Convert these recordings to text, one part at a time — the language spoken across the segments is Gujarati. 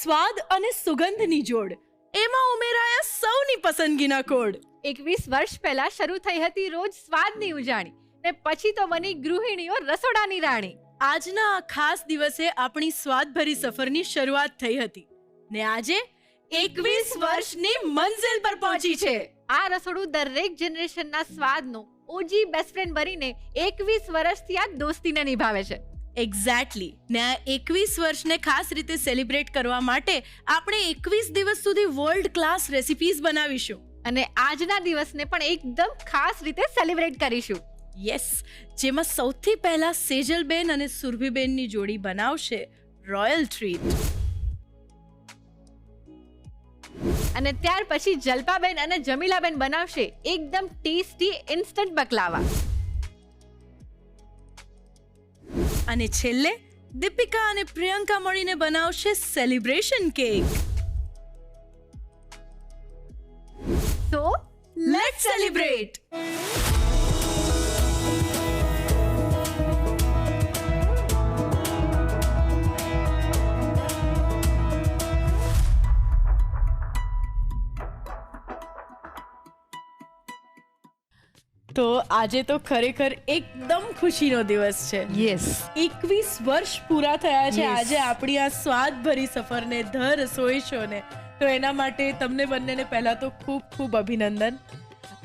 સ્વાદ અને સુગંધની જોડ, એમાં ઉમેરાયા સૌની પસંદગીના કોડ. 21 વર્ષ પહેલા શરૂ થઈ હતી રોજ સ્વાદની ઉજાણી, ને પછી તો બની ગૃહિણીઓ રસોડાની રાણી. આજના આ ખાસ દિવસે આપણી સ્વાદભરી સફરની શરૂઆત થઈ હતી ને આજે 21 વર્ષની મંઝિલ પર પહોંચી છે. આ રસોડું દરેક જનરેશનના સ્વાદનો ઓજી બેસ્ટ ફ્રેન્ડ બનીને 21 વર્ષથી આ દોસ્તીને નિભાવે છે. એક્ઝેક્ટલી. ને આ 21 વર્ષને ખાસ રીતે સેલિબ્રેટ કરવા માટે આપણે 21 દિવસ સુધી વર્લ્ડ ક્લાસ રેસિપીઝ બનાવીશું. અને આજના દિવસને પણ એકદમ ખાસ રીતે સેલિબ્રેટ કરીશું. યસ, જેમાં સૌથી પહેલા સેજલબેન અને સુરભીબેનની જોડી બનાવશે રોયલ ટ્રીટ. અને ત્યાર પછી જલ્પાબેન અને જમીલાબેન બનાવશે એકદમ ટેસ્ટી ઇન્સ્ટન્ટ બકલાવા. અને છેલ્લે દીપિકા અને પ્રિયંકા મળીને બનાવશે celebration cake. So, let's celebrate. તો આજે તો ખરેખર એકદમ ખુશીનો દિવસ છે. યસ, 21 વર્ષ પૂરા થયા છે Yes. આજે આપણી આ સ્વાદભરી સફરને ધ રસોઈ શો ને. તો એના માટે તમને બંનેને પહેલા તો ખૂબ ખૂબ અભિનંદન.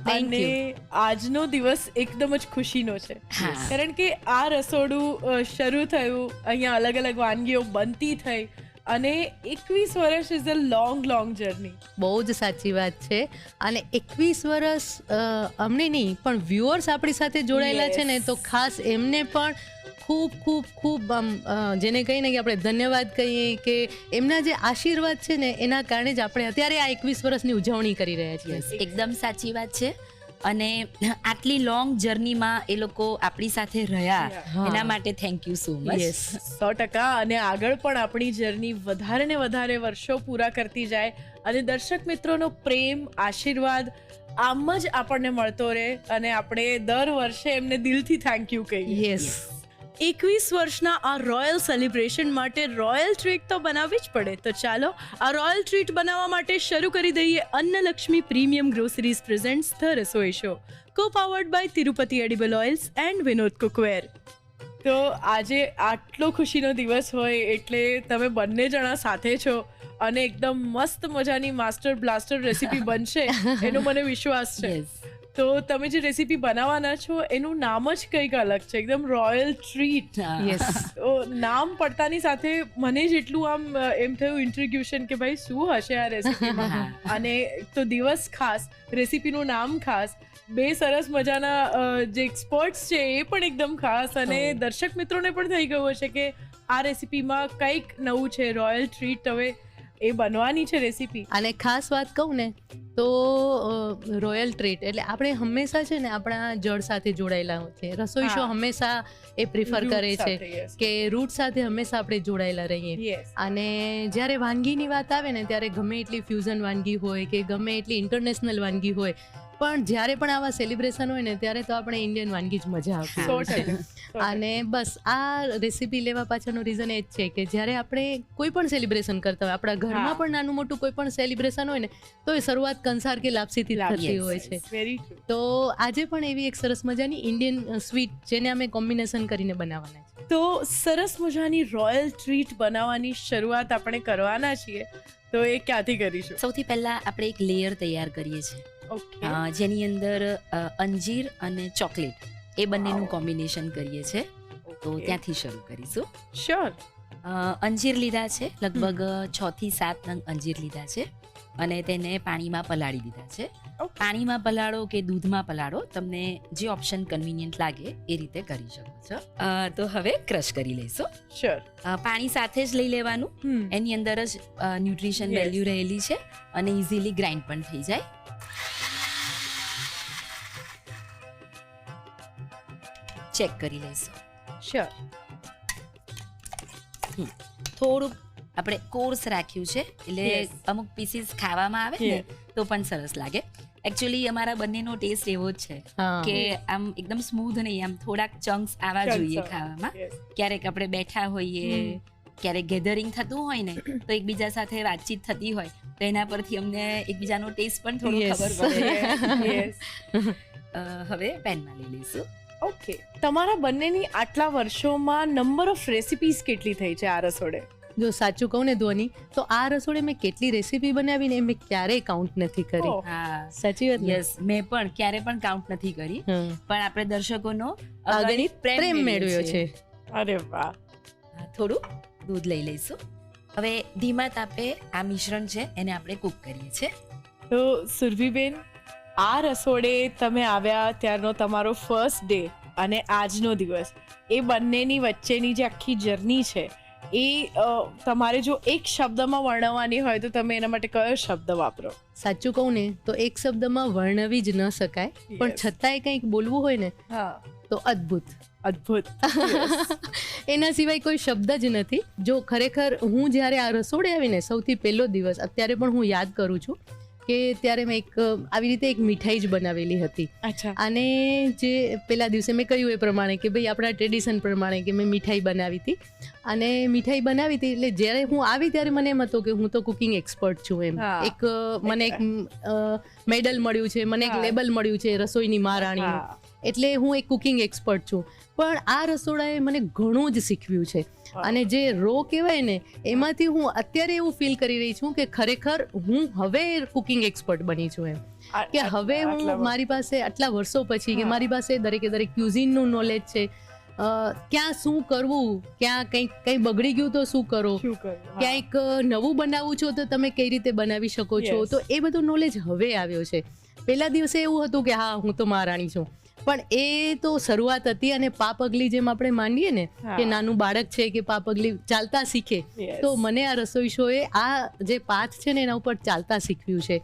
Thank અને you. આજનો દિવસ એકદમ જ ખુશીનો છે, હા. કારણ કે આ રસોડું શરૂ થયું, અહીંયા અલગ અલગ વાનગીઓ બનતી થઈ, અને 21 વર્ષ ઇઝ અ લોંગ જર્ની. બહુ જ સાચી વાત છે. અને 21 વર્ષ અમને નહીં પણ વ્યુઅર્સ આપણી સાથે જોડાયેલા છે ને, તો ખાસ એમને પણ ખૂબ ખૂબ ખૂબ જેને કહીને કે આપણે ધન્યવાદ કહીએ, કે એમના જે આશીર્વાદ છે ને એના કારણે જ આપણે અત્યારે આ 21 વર્ષની ઉજવણી કરી રહ્યા છીએ. એકદમ સાચી વાત છે. અને આટલી લોંગ જર્નીમાં એ લોકો આપણી સાથે રહ્યા, હા. એના માટે thank you so much. Yes, 100%. અને આગળ પણ આપણી જર્ની વધારે ને વધારે વર્ષો પૂરા કરતી જાય, અને દર્શક મિત્રોનો પ્રેમ, આશીર્વાદ આમ જ આપણને મળતો રહે, અને આપણે દર વર્ષે એમને દિલથી થેન્ક યુ કહીએ. યસ. 21 વર્ષના આ રોયલ સેલિબ્રેશન માટે રોયલ ટ્રીટ તો બનાવવી જ પડે. તો ચાલો આ રોયલ ટ્રીટ બનાવવા માટે શરૂ કરી દઈએ Annalakshmi premium groceries presents the Rasoi show, co powered by Tirupati edible oils and Vinod cookware. તો આજે આટલો ખુશીનો દિવસ હોય એટલે તમે બંને જણા સાથે છો, અને એકદમ મસ્ત મજાની માસ્ટર બ્લાસ્ટર રેસીપી બનશે એનો મને વિશ્વાસ છે. Yes. તો તમે જે રેસીપી બનાવવાના છો એનું નામ જ કંઈક અલગ છે, એકદમ રોયલ ટ્રીટ. યસ. તો નામ પડતાની સાથે મને જેટલું આમ એમ થયું ઇન્ટ્રોડ્યુશન કે ભાઈ શું હશે આ રેસીપીમાં. અને તો દિવસ ખાસ, રેસીપીનું નામ ખાસ, બે સરસ મજાના જે એક્સપર્ટ્સ છે એ પણ એકદમ ખાસ, અને દર્શક મિત્રોને પણ થઈ ગયું હશે કે આ રેસીપીમાં કંઈક નવું છે. રોયલ ટ્રીટ હવે એ બનવાની છે રેસીપી. અને ખાસ વાત કહું ને તો રોયલ ટ્રીટ એટલે આપણે હંમેશા છે ને આપણા જળ સાથે જોડાયેલા હોય છે. રસોઈ શો હા. હંમેશા એ પ્રિફર Root કરે છે સાથે, yes. કે રૂટ સાથે હંમેશા આપણે જોડાયેલા રહીએ. Yes. અને જ્યારે વાનગીની વાત આવે ને ત્યારે ગમે એટલી ફ્યુઝન વાનગી હોય કે ગમે એટલી ઇન્ટરનેશનલ વાનગી હોય, પણ જ્યારે પણ આવા સેલિબ્રેશન હોય ને ત્યારે તો આપણે ઇન્ડિયન વાનગી જ મજા આવતી હોય છે. 100%. અને બસ આ રેસીપી લેવા પાછળનું રીઝન એ જ છે કે જ્યારે આપણે કોઈ પણ સેલિબ્રેશન કરતા હોય, આપણા ઘરમાં હા. પણ નાનું મોટું કોઈ પણ સેલિબ્રેશન હોય ને, તો એ શરૂઆત કંસાર કે લાપસીથી જ થતી Yes, હોય છે. Very true. તો આજે પણ એવી એક સરસ મજાની ઇન્ડિયન સ્વીટ જેને અમે કોમ્બિનેશન કરીને બનાવવાના છે. તો સરસ મજાની રોયલ ટ્રીટ બનાવવાની શરૂઆત આપણે કરવાના છીએ. તો એ ક્યાંથી કરીશું? સૌથી પહેલા આપણે એક લેયર તૈયાર કરીએ છીએ, ઓકે. જેની અંદર અંજીર અને ચોકલેટ એ બંનેનું કોમ્બિનેશન કરીએ છીએ. તો ત્યાંથી શરૂ કરીશું. શ્યોર. અંજીર લીધા છે, લગભગ 6 થી 7 નંગ અંજીર લીધા છે, અને તેને પાણીમાં પલાળી દીધા છે. Okay. પાણીમાં પલાળો કે દૂધમાં પલાળો, તમને જે ઓપ્શન કન્વિનિયન્ટ લાગે એ રીતે કરી શકો છો. તો હવે ક્રશ કરી લઈશું. શ્યોર. પાણી સાથે જ લઈ લેવાનું, એની અંદર જ ન્યુટ્રિશન Yes. વેલ્યુ રહેલી છે, અને ઇઝીલી ગ્રાઇન્ડ પણ થઈ જાય. ચેક કરી લઈશું. શ્યોર. થોડુંક આપણે કોર્સ રાખ્યું છે, એટલે Yes. અમુક પીસીસ ખાવામાં આવે ને Yeah. તો પણ સરસ લાગે. એકચ્યુઅલી અમારા બંનેનો ટેસ્ટ એવો જ છે હા. કે આમ એકદમ સ્મૂધ નહીં, આમ થોડાક ચંક્સ આવવા Chunks જોઈએ આવે. ખાવામાં. Yes. ક્યારેક આપણે બેઠા હોઈએ ક્યારેક ગેધરિંગ થતું હોય ને તો એકબીજા સાથે વાતચીત થતી હોય તો એના પરથી અમને એકબીજાનો ટેસ્ટ પણ થોડો Yes. ખબર પડે. Yes. હવે પેનમાં લઈ લઈશું. ઓકે, તમારા બંનેની આટલા વર્ષોમાં નંબર ઓફ રેસિપીઝ કેટલી થઈ છે આ રસોડે? જો સાચું કહું ને ધ્વની, તો આ રસોડે મેં કેટલી રેસીપી બનાવીને મેં ક્યારેય કાઉન્ટ નથી કરી. ઓહ. હા, સાચી વાત ને? યસ, મેં પણ ક્યારે પણ કાઉન્ટ નથી કરી, હમ. પણ આપણે દર્શકોનો અગણિત પ્રેમ મેળવ્યો છે. અરે વાહ. થોડું દૂધ લઈ લઈશું. હવે ધીમા તાપે આ મિશ્રણ છે એને આપણે કૂક કરીએ છીએ. તો સુરભીબેન, આ રસોડે તમે આવ્યા ત્યારનો તમારો ફર્સ્ટ ડે અને આજનો દિવસ, એ બંનેની વચ્ચેની જે આખી જર્ની છે એ તમારે જો એક શબ્દમાં વર્ણવવાની હોય તો તમે એના માટે કયો શબ્દ વાપરો? સાચું કહું ને તો એક શબ્દમાં વર્ણવી જ ન શકાય, પણ Yes. છતાંય કંઈક બોલવું હોય ને હા, તો અદ્ભુત. અદ્ભુત. એના સિવાય કોઈ શબ્દ જ નથી. જો ખરેખર હું જ્યારે આ રસોડે આવીને સૌથી પહેલો દિવસ, અત્યારે પણ હું યાદ કરું છું કે ત્યારે મેં આવી રીતે એક મીઠાઈ જ બનાવેલી હતી. અચ્છા. અને જે પેલા દિવસે મેં કહ્યું એ પ્રમાણે કે ભાઈ આપણા ટ્રેડિશન પ્રમાણે કે મેં મીઠાઈ બનાવી હતી, અને મીઠાઈ બનાવી હતી એટલે જ્યારે હું આવી ત્યારે મને એમ હતું કે હું તો કુકિંગ એક્સપર્ટ છું એમ. હા. મને એક મેડલ મળ્યું છે, મને એક હા. લેબલ મળ્યું છે રસોઈની મહારાણીનું, હા. એટલે હું એક કુકિંગ એક્સપર્ટ છું. પણ આ રસોડાએ મને ઘણું જ શીખવ્યું છે, અને જે રો કહેવાય ને એમાંથી હું અત્યારે એવું ફીલ કરી રહી છું કે ખરેખર હું હવે કુકિંગ એક્સપર્ટ બની છું એમ. કે હવે હું મારી પાસે આટલા વર્ષો પછી કે હા. મારી પાસે દરેકે દરેક ક્યુઝિનનું નોલેજ છે, ક્યાં શું કરવું, ક્યાં કંઈ બગડી ગયું તો શું કરો, શું કરવું? હા. ક્યાંક નવું બનાવવું છો તો તમે કઈ રીતે બનાવી શકો છો. Yes. તો એ બધું નોલેજ હવે આવ્યો છે. પહેલા દિવસે એવું હતું કે હા હું તો મહારાણી છું, પણ એ તો શરૂઆત હતી, અને પા પગલી જેમ આપણે માંડીએ ને હા. કે નાનું બાળક છે કે પા પગલી ચાલતા શીખે, Yes. તો મને આ રસોઈ શોએ આ જે પાથ છે ને એના ઉપર ચાલતા શીખવ્યું છે.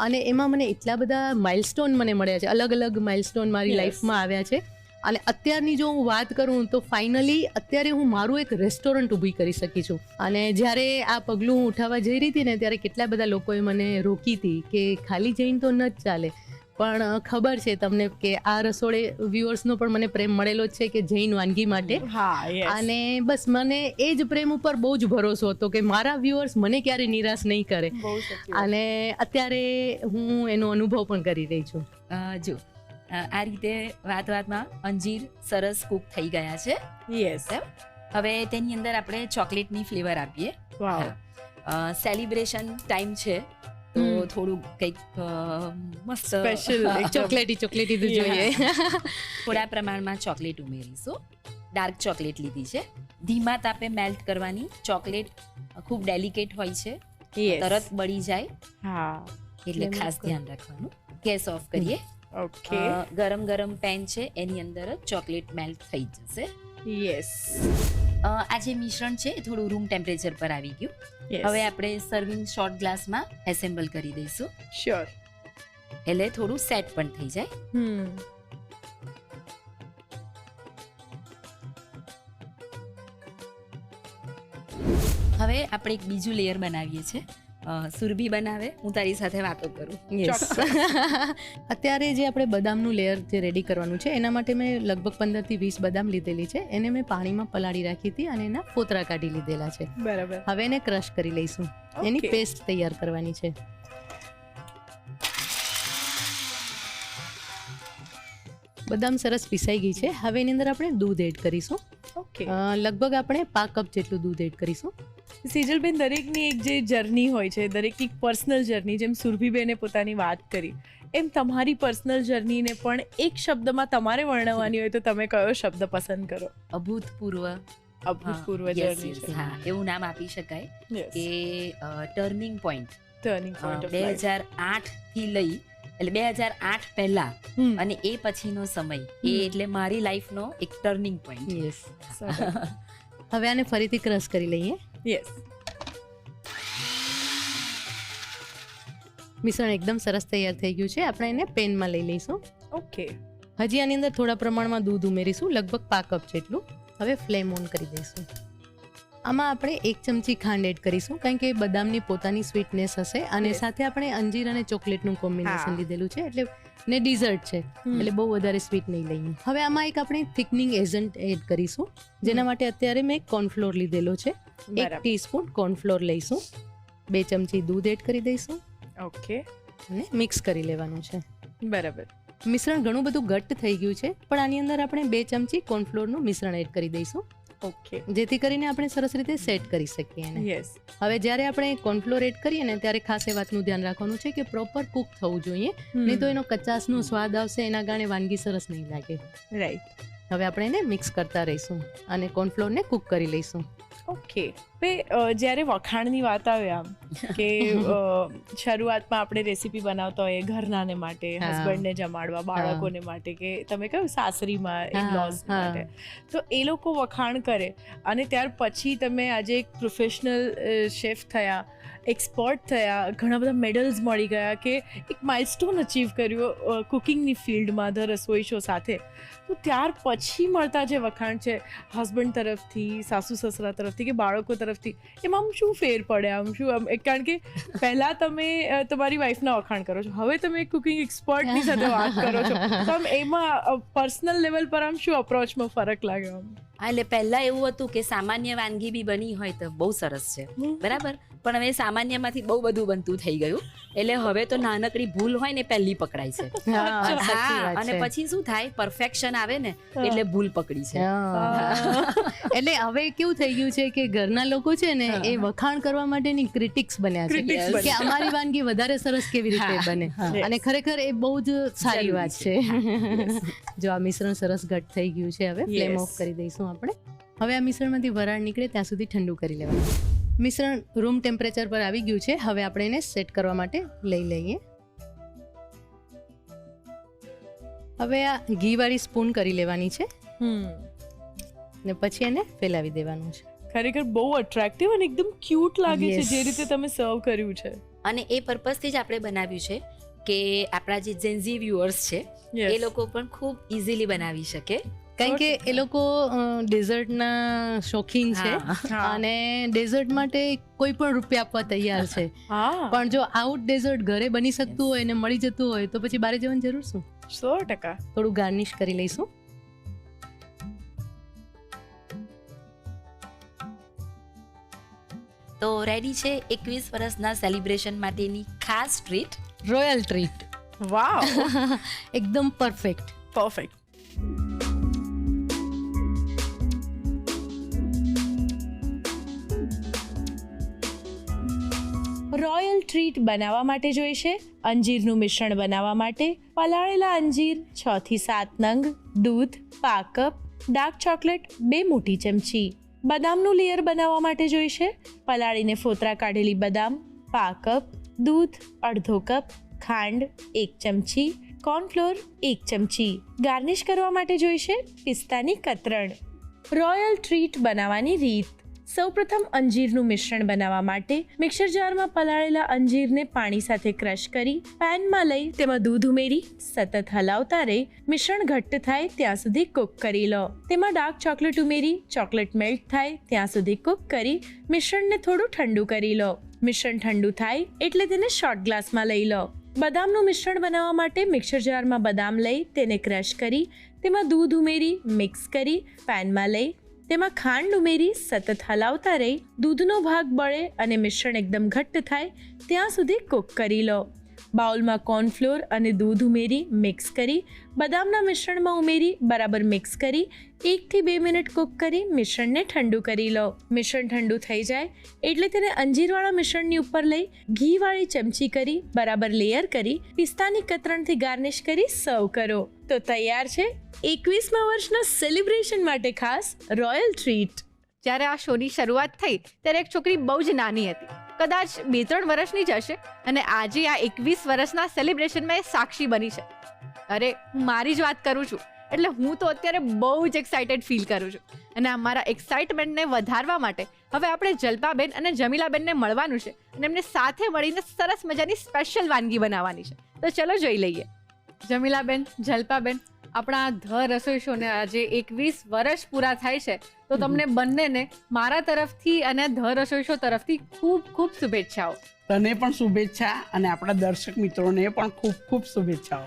અને એમાં મને એટલા બધા માઇલસ્ટોન મને મળ્યા છે, અલગ અલગ માઇલસ્ટોન મારી Yes. લાઈફમાં આવ્યા છે. અને અત્યારની જો હું વાત કરું તો ફાઇનલી અત્યારે હું મારું એક રેસ્ટોરન્ટ ઊભી કરી શકી છું. અને જ્યારે આ પગલું હું ઉઠાવવા જઈ રહી હતી ને ત્યારે કેટલા બધા લોકોએ મને રોકી હતી કે ખાલી જઈને તો ન જ ચાલે. પણ ખબર છે તમને કે આ રસોડે વ્યુઅર્સનો પણ મને પ્રેમ મળેલો જ છે કે જૈન વાનગી માટે. હા, yes. અને બસ મને એ જ પ્રેમ ઉપર બહુ જ ભરોસો હતો કે મારા વ્યુઅર્સ મને ક્યારે નિરાશ નહીં કરે. બહુ સાચી વાત. અને અત્યારે હું એનો અનુભવ પણ કરી રહી છું. જો આ રીતે વાતમાં અંજીર સરસ કૂક થઈ ગયા છે. Yes. હવે તેની અંદર આપણે ચોકલેટની ફ્લેવર આપીએ. Wow. સેલિબ્રેશન ટાઈમ છે તો થોડું કંઈક મસ્ત Special. ચોકલેટી ચોકલેટી તો જોઈએ. થોડા પ્રમાણમાં ચોકલેટ ઉમેરીશું. ડાર્ક ચોકલેટ લીધી છે. ધીમા તાપે મેલ્ટ કરવાની. ચોકલેટ ખૂબ ડેલિકેટ હોય છે, Yes. તરત બળી જાય, હા. એટલે ખાસ ધ્યાન રાખવાનું. ગેસ ઓફ કરીએ. ઓકે. ગરમ પેન છે એની અંદર જ ચોકલેટ મેલ્ટ થઈ જશે. યસ. આ જે મિશ્રણ છે એ થોડું રૂમ ટેમ્પરેચર પર આવી ગયું. હવે આપણે સર્વિંગ શોર્ટ ગ્લાસમાં એસેમ્બલ કરી દઈશું, શ્યોર. એટલે થોડું સેટ પણ થઈ જાય. હવે આપણે એક બીજું લેયર બનાવીએ છીએ. સુરભી બનાવે, હું તારી સાથે વાતો કરું. યસ. અત્યારે જે આપણે બદામનું લેયર જે રેડી કરવાનું છે એના માટે મેં લગભગ 15 થી 20 બદામ લીધેલી છે. એને મેં પાણીમાં પલાળી રાખી હતી અને એના ફોતરા કાઢી લીધેલા છે. બરાબર. હવે એને ક્રશ કરી લઈશું. એની Okay. પેસ્ટ તૈયાર કરવાની છે. બદામ સરસ પીસાઈ ગઈ છે. હવે એની અંદર આપણે દૂધ એડ કરીશું. ઓકે. લગભગ આપણે 5 કપ જેટલું દૂધ એડ કરીશું. સેજલબેન, દરેકની એક જે જર્ની હોય છે, દરેકની પર્સનલ જર્ની, જેમ સુરભીબેને પોતાની વાત કરી એમ તમારી પર્સનલ જર્નીને પણ એક શબ્દમાં તમારે વર્ણવવાની હોય તો તમે કયો શબ્દ પસંદ કરો? અભૂતપૂર્વ. અભૂતપૂર્વ Yes, જર્ની yes, છે. હા, એવું નામ આપી શકાય Yes. કે turning point. Turning point of life. 2008 થી લઈ એટલે 2008 પહેલા હમ. અને એ પછીનો સમય એ એટલે મારી લાઈફનો એક ટર્નિંગ પોઈન્ટ. યસ. સરસ. હવે આને ફરીથી ક્રશ કરી લઈએ. Yes. મિશ્રણ એકદમ સરસ તૈયાર થઈ ગયું છે. આપણે એને પેનમાં લઈ લઈશું. ઓકે. હજી આની અંદર થોડા પ્રમાણમાં દૂધ ઉમેરીશું, લગભગ 5 કપ જેટલું. હવે ફ્લેમ ઓન કરી દઈશું. આમાં આપણે 1 ચમચી ખાંડ એડ કરીશું, કારણ કે બદામની પોતાની સ્વીટનેસ હશે અને Yes. સાથે આપણે અંજીર અને ચોકલેટનું કોમ્બિનેશન હા. લીધેલું છે, એટલે ને ડીઝર્ટ છે, એટલે બહુ વધારે સ્વીટ નહીં લઈએ. હવે આમાં એક આપણે થિકનિંગ એજન્ટ એડ કરીશું, જેના માટે અત્યારે મેં કોર્નફ્લોર લીધેલો છે. 1 બરાબર. ટીસ્પૂન કોર્નફ્લોર લઈશું, 2 ચમચી દૂધ એડ કરી દઈશું ઓકે, અને મિક્સ કરી લેવાનું છે. બરાબર. મિશ્રણ ઘણું બધું ઘટ્ટ થઈ ગયું છે, પણ આની અંદર આપણે 2 ચમચી કોર્નફ્લોરનું મિશ્રણ એડ કરી દઈશું, ઓકે, જેથી કરીને આપણે સરસ રીતે સેટ કરી શકીએ એને. યસ, હવે જ્યારે આપણે કોર્નફ્લોર એડ કરીએ ને ત્યારે ખાસ એ વાતનું ધ્યાન રાખવાનું છે કે પ્રોપર કુક થવું જોઈએ, નહીં તો એનો કચાસનો સ્વાદ આવશે, એના કારણે વાનગી સરસ નહીં લાગે. રાઈટ. હવે આપણે એને મિક્સ કરતા રહીશું અને કોર્નફ્લોરને કુક કરી લઈશું. ઓકે. જ્યારે વખાણની વાત આવે આમ કે શરૂઆતમાં આપણે રેસીપી બનાવતા હોઈએ ઘરનાને માટે, હા. હસબન્ડને જમાડવા, બાળકોને માટે, કે તમે કહ્યું સાસરીમાં હા, ઇન-લૉઝ હા. માટે, તો એ લોકો વખાણ કરે અને ત્યાર પછી તમે આજે એક પ્રોફેશનલ શેફ થયા, એક્સપર્ટ થયા, ઘણા બધા મેડલ્સ મળી ગયા, કે એક માઇલસ્ટોન અચીવ કર્યો કુકિંગની ફિલ્ડમાં ધ રસોઈ શો સાથે, તો ત્યાર પછી મળતા જે વખાણ છે હસબન્ડ તરફથી, સાસુ સસરા તરફથી કે બાળકો તરફથી, એમાં આમ શું ફેર પડે? આમ શું આમ કારણ કે પહેલાં તમે તમારી વાઈફના વખાણ કરો છો, હવે તમે એક કુકિંગ એક્સપર્ટની સાથે વાત કરો છો, તો આમ એમાં પર્સનલ લેવલ પર આમ શું અપ્રોચમાં ફરક લાગે? આમ હા, એટલે પહેલા એવું હતું કે સામાન્ય વાનગી બી બની હોય તો બહુ સરસ છે, બરાબર, પણ હવે સામાન્યમાંથી બહુ બધું બનતું થઈ ગયું, એટલે હવે તો નાનકડી ભૂલ હોય ને પહેલી પકડાય છે. સાચી હા, વાત અને છે. પછી શું થાય, પરફેક્શન આવે ને એટલે ભૂલ પકડી છે. એટલે હવે કેવું થઈ ગયું છે કે ઘરના લોકો છે ને એ વખાણ કરવા માટેની ક્રિટિક્સ બન્યા છે Critics કે બન્યા. અમારી વાનગી વધારે સરસ કેવી રીતે હા, બને, Yes. અને ખરેખર એ બહુ જ સારી જરૂરી વાત છે. છે. જો આ મિશ્રણ સરસ ઘટ થઈ ગયું છે, હવે ફ્લેમ Yes. ઓફ કરી દઈશું આપણે. હવે આ મિશ્રણમાંથી વરાળ નીકળે ત્યાં સુધી ઠંડુ કરી લેવાનું. મિશ્રણ રૂમ ટેમ્પરેચર પર આવી ગયું છે, હવે આપણે એને સેટ કરવા માટે લઈ લઈએ. હવે આ ઘીવાળી સ્પૂન કરી લેવાની છે ને પછી એને ફેલાવી દેવાનું છે. ખરેખર બહુ અટ્રેક્ટિવ અને એકદમ ક્યુટ લાગે છે Yes. જે રીતે તમે સર્વ કર્યું છે. અને એ પર્પઝથી જ આપણે બનાવ્યું છે કે આપણા જે જેન્ઝી વ્યુઅર્સ છે Yes. એ લોકો પણ ખૂબ ઇઝીલી બનાવી શકે. કારણ કે એ લોકો ડેઝર્ટના શોખીન છે હા. અને ડેઝર્ટ માટે કોઈ પણ રૂપિયા આપવા તૈયાર છે, હા, પણ જો આઉટ ડેઝર્ટ ઘરે બની શકતું હોય અને મળી જતું હોય તો પછી બહાર જવાની જરૂર શું? 100%. થોડું ગાર્નિશ કરી લઈશું. તો રેડી છે 21 વર્ષના સેલિબ્રેશન માટેની ખાસ ટ્રીટ. રોયલ ટ્રીટ, વાવ, એકદમ પરફેક્ટ. પરફેક્ટ. રોયલ ટ્રીટ બનાવવા માટે જોઈશે અંજીરનું મિશ્રણ બનાવવા માટે પલાળેલા અંજીર 6 થી 7 નંગ, દૂધ 5 કપ, ડાર્ક ચોકલેટ 2 મોટી ચમચી. બદામનું લેયર બનાવવા માટે જોઈશે પલાળીને ફોતરા કાઢેલી બદામ 5 કપ, દૂધ અડધો કપ, ખાંડ 1 ચમચી, કોર્નફ્લોર 1 ચમચી. ગાર્નિશ કરવા માટે જોઈશે પિસ્તાની કતરણ. રોયલ ટ્રીટ બનાવવાની રીત: સૌપ્રથમ અંજીરનું મિશ્રણ બનાવવા માટે મિક્સર જારમાં પલાળેલા અંજીરને પાણી સાથે ક્રશ કરી પેનમાં લઈ તેમાં દૂધ ઉમેરી સતત હલાવતા રહી મિશ્રણ ઘટ્ટ થાય ત્યાં સુધી કુક કરી લો. તેમાં ડાર્ક ચોકલેટ ઉમેરી ચોકલેટ મેલ્ટ થાય ત્યાં સુધી કુક કરી મિશ્રણને થોડું ઠંડુ કરી લો. મિશ્રણ ઠંડુ થાય એટલે તેને શોર્ટ ગ્લાસમાં લઈ લો. બદામનું મિશ્રણ બનાવવા માટે મિક્સર જારમાં બદામ લઈ તેને ક્રશ કરી તેમાં દૂધ ઉમેરી મિક્સ કરી પેનમાં લઈ તેમાં ખાંડ ઉમેરી સતત હલાવતા રહી દૂધનો ભાગ બળે અને મિશ્રણ એકદમ ઘટ્ટ થાય ત્યાં સુધી કુક કરી લો. બાઉલમાં કોર્નફ્લોર અને દૂધ ઉમેરી મિક્સ કરી બદામના મિશ્રણમાં ઉમેરી બરાબર મિક્સ કરી 1 થી 2 મિનિટ કુક કરી મિશ્રણને ઠંડુ કરી લો. મિશ્રણ ઠંડુ થઈ જાય એટલે તેને અંજીરવાળા મિશ્રણની ઉપર લઈ ઘીવાળી ચમચી કરી બરાબર લેયર કરી પિસ્તાની કતરણથી ગાર્નિશ કરી સર્વ કરો. તો તૈયાર છે 21મા વર્ષના સેલિબ્રેશન માટે ખાસ રોયલ ટ્રીટ. જ્યારે આ શોની શરૂઆત થઈ ત્યારે એક છોકરી બહુ જ નાની હતી, કદાચ 2-3 વર્ષની જ હશે, અને આજે આ 21 વર્ષના સેલિબ્રેશનમાં એ સાક્ષી બની છે. અરે હું મારી જ વાત કરું છું એટલે હું તો અત્યારે બહુ જ એક્સાઇટેડ ફીલ કરું છું, અને અમારા એક્સાઇટમેન્ટને વધારવા માટે હવે આપણે જલ્પાબેન અને જમીલાબેનને મળવાનું છે અને એમને સાથે મળીને સરસ મજાની સ્પેશિયલ વાનગી બનાવવાની છે. તો ચલો જોઈ લઈએ. જમીલાબેન, જલ્પાબેન, આપણા ધ રસોઈ શોને આજે 21 વર્ષ પૂરા થાય છે, તો તમને બંનેને મારા તરફથી અને ધ રસોઈ શો તરફથી ખૂબ ખૂબ શુભેચ્છાઓ. તને પણ શુભેચ્છા અને આપણા દર્શક મિત્રોને પણ ખૂબ ખૂબ શુભેચ્છાઓ.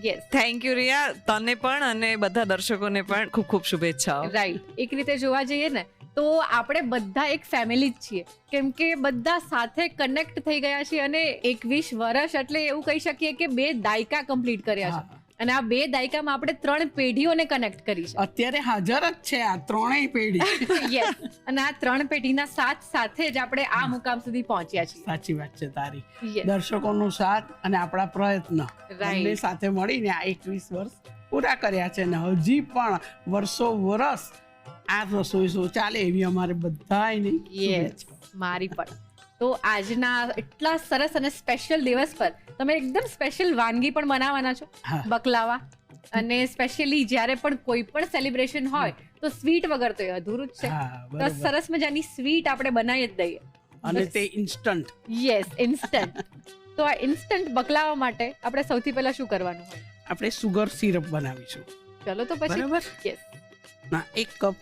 યસ, થેન્ક યુ રિયા, તને પણ અને બધા દર્શકોને પણ ખૂબ ખૂબ શુભેચ્છાઓ. રાઈટ. એક રીતે જોવા જઈએ ને તો આપણે બધા એક ફેમિલી જ છીએ, કેમ કે બધા સાથે કનેક્ટ થઈ ગયા છીએ. અને 21 વર્ષ એટલે એવું કહી શકીએ કે 2 દાયકા કમ્પ્લીટ કર્યા છે. અને આ 2 દાયકામાં આપણે 3 પેઢીઓને કનેક્ટ કરી છે. અત્યારે હાજર જ છે આ ત્રણેય પેઢી. યસ. અને આ 3 પેઢીના સાથ સાથે જ આપણે આ મુકામ સુધી પહોંચ્યા છીએ. સાચી વાત છે તારી. Yes. દર્શકોનો સાથ અને આપણા પ્રયત્ન બંને સાથે મળીને આ 21 વર્ષ પૂરા કર્યા છે. અને હજી પણ વર્ષો વર્ષ આ રસોઈ શો ચાલે એવી અમારે બધાયની શુભેચ્છા. મારી પણ. તો આજના એટલા સરસ અને સ્પેશિયલ દિવસ પર તમે એકદમ સ્પેશિયલ વાનગી પણ બનાવવાના છો, હા. બકલાવા. અને સ્પેશિયલી જ્યારે પણ કોઈ પણ સેલિબ્રેશન હોય તો સ્વીટ વગર તો એ અધૂરું જ છે. હા, તો બરાબર. સરસ મજાની સ્વીટ આપણે બનાવી જ દઈએ. અને તે ઇન્સ્ટન્ટ. Yes, instant. તો આ ઇન્સ્ટન્ટ બકલાવા માટે આપણે સૌથી પહેલા શું કરવાનું હોય? આપણે સુગર સિરપ બનાવીશું. ચલો તો પછી. બરાબર. યસ. ના 1 કપ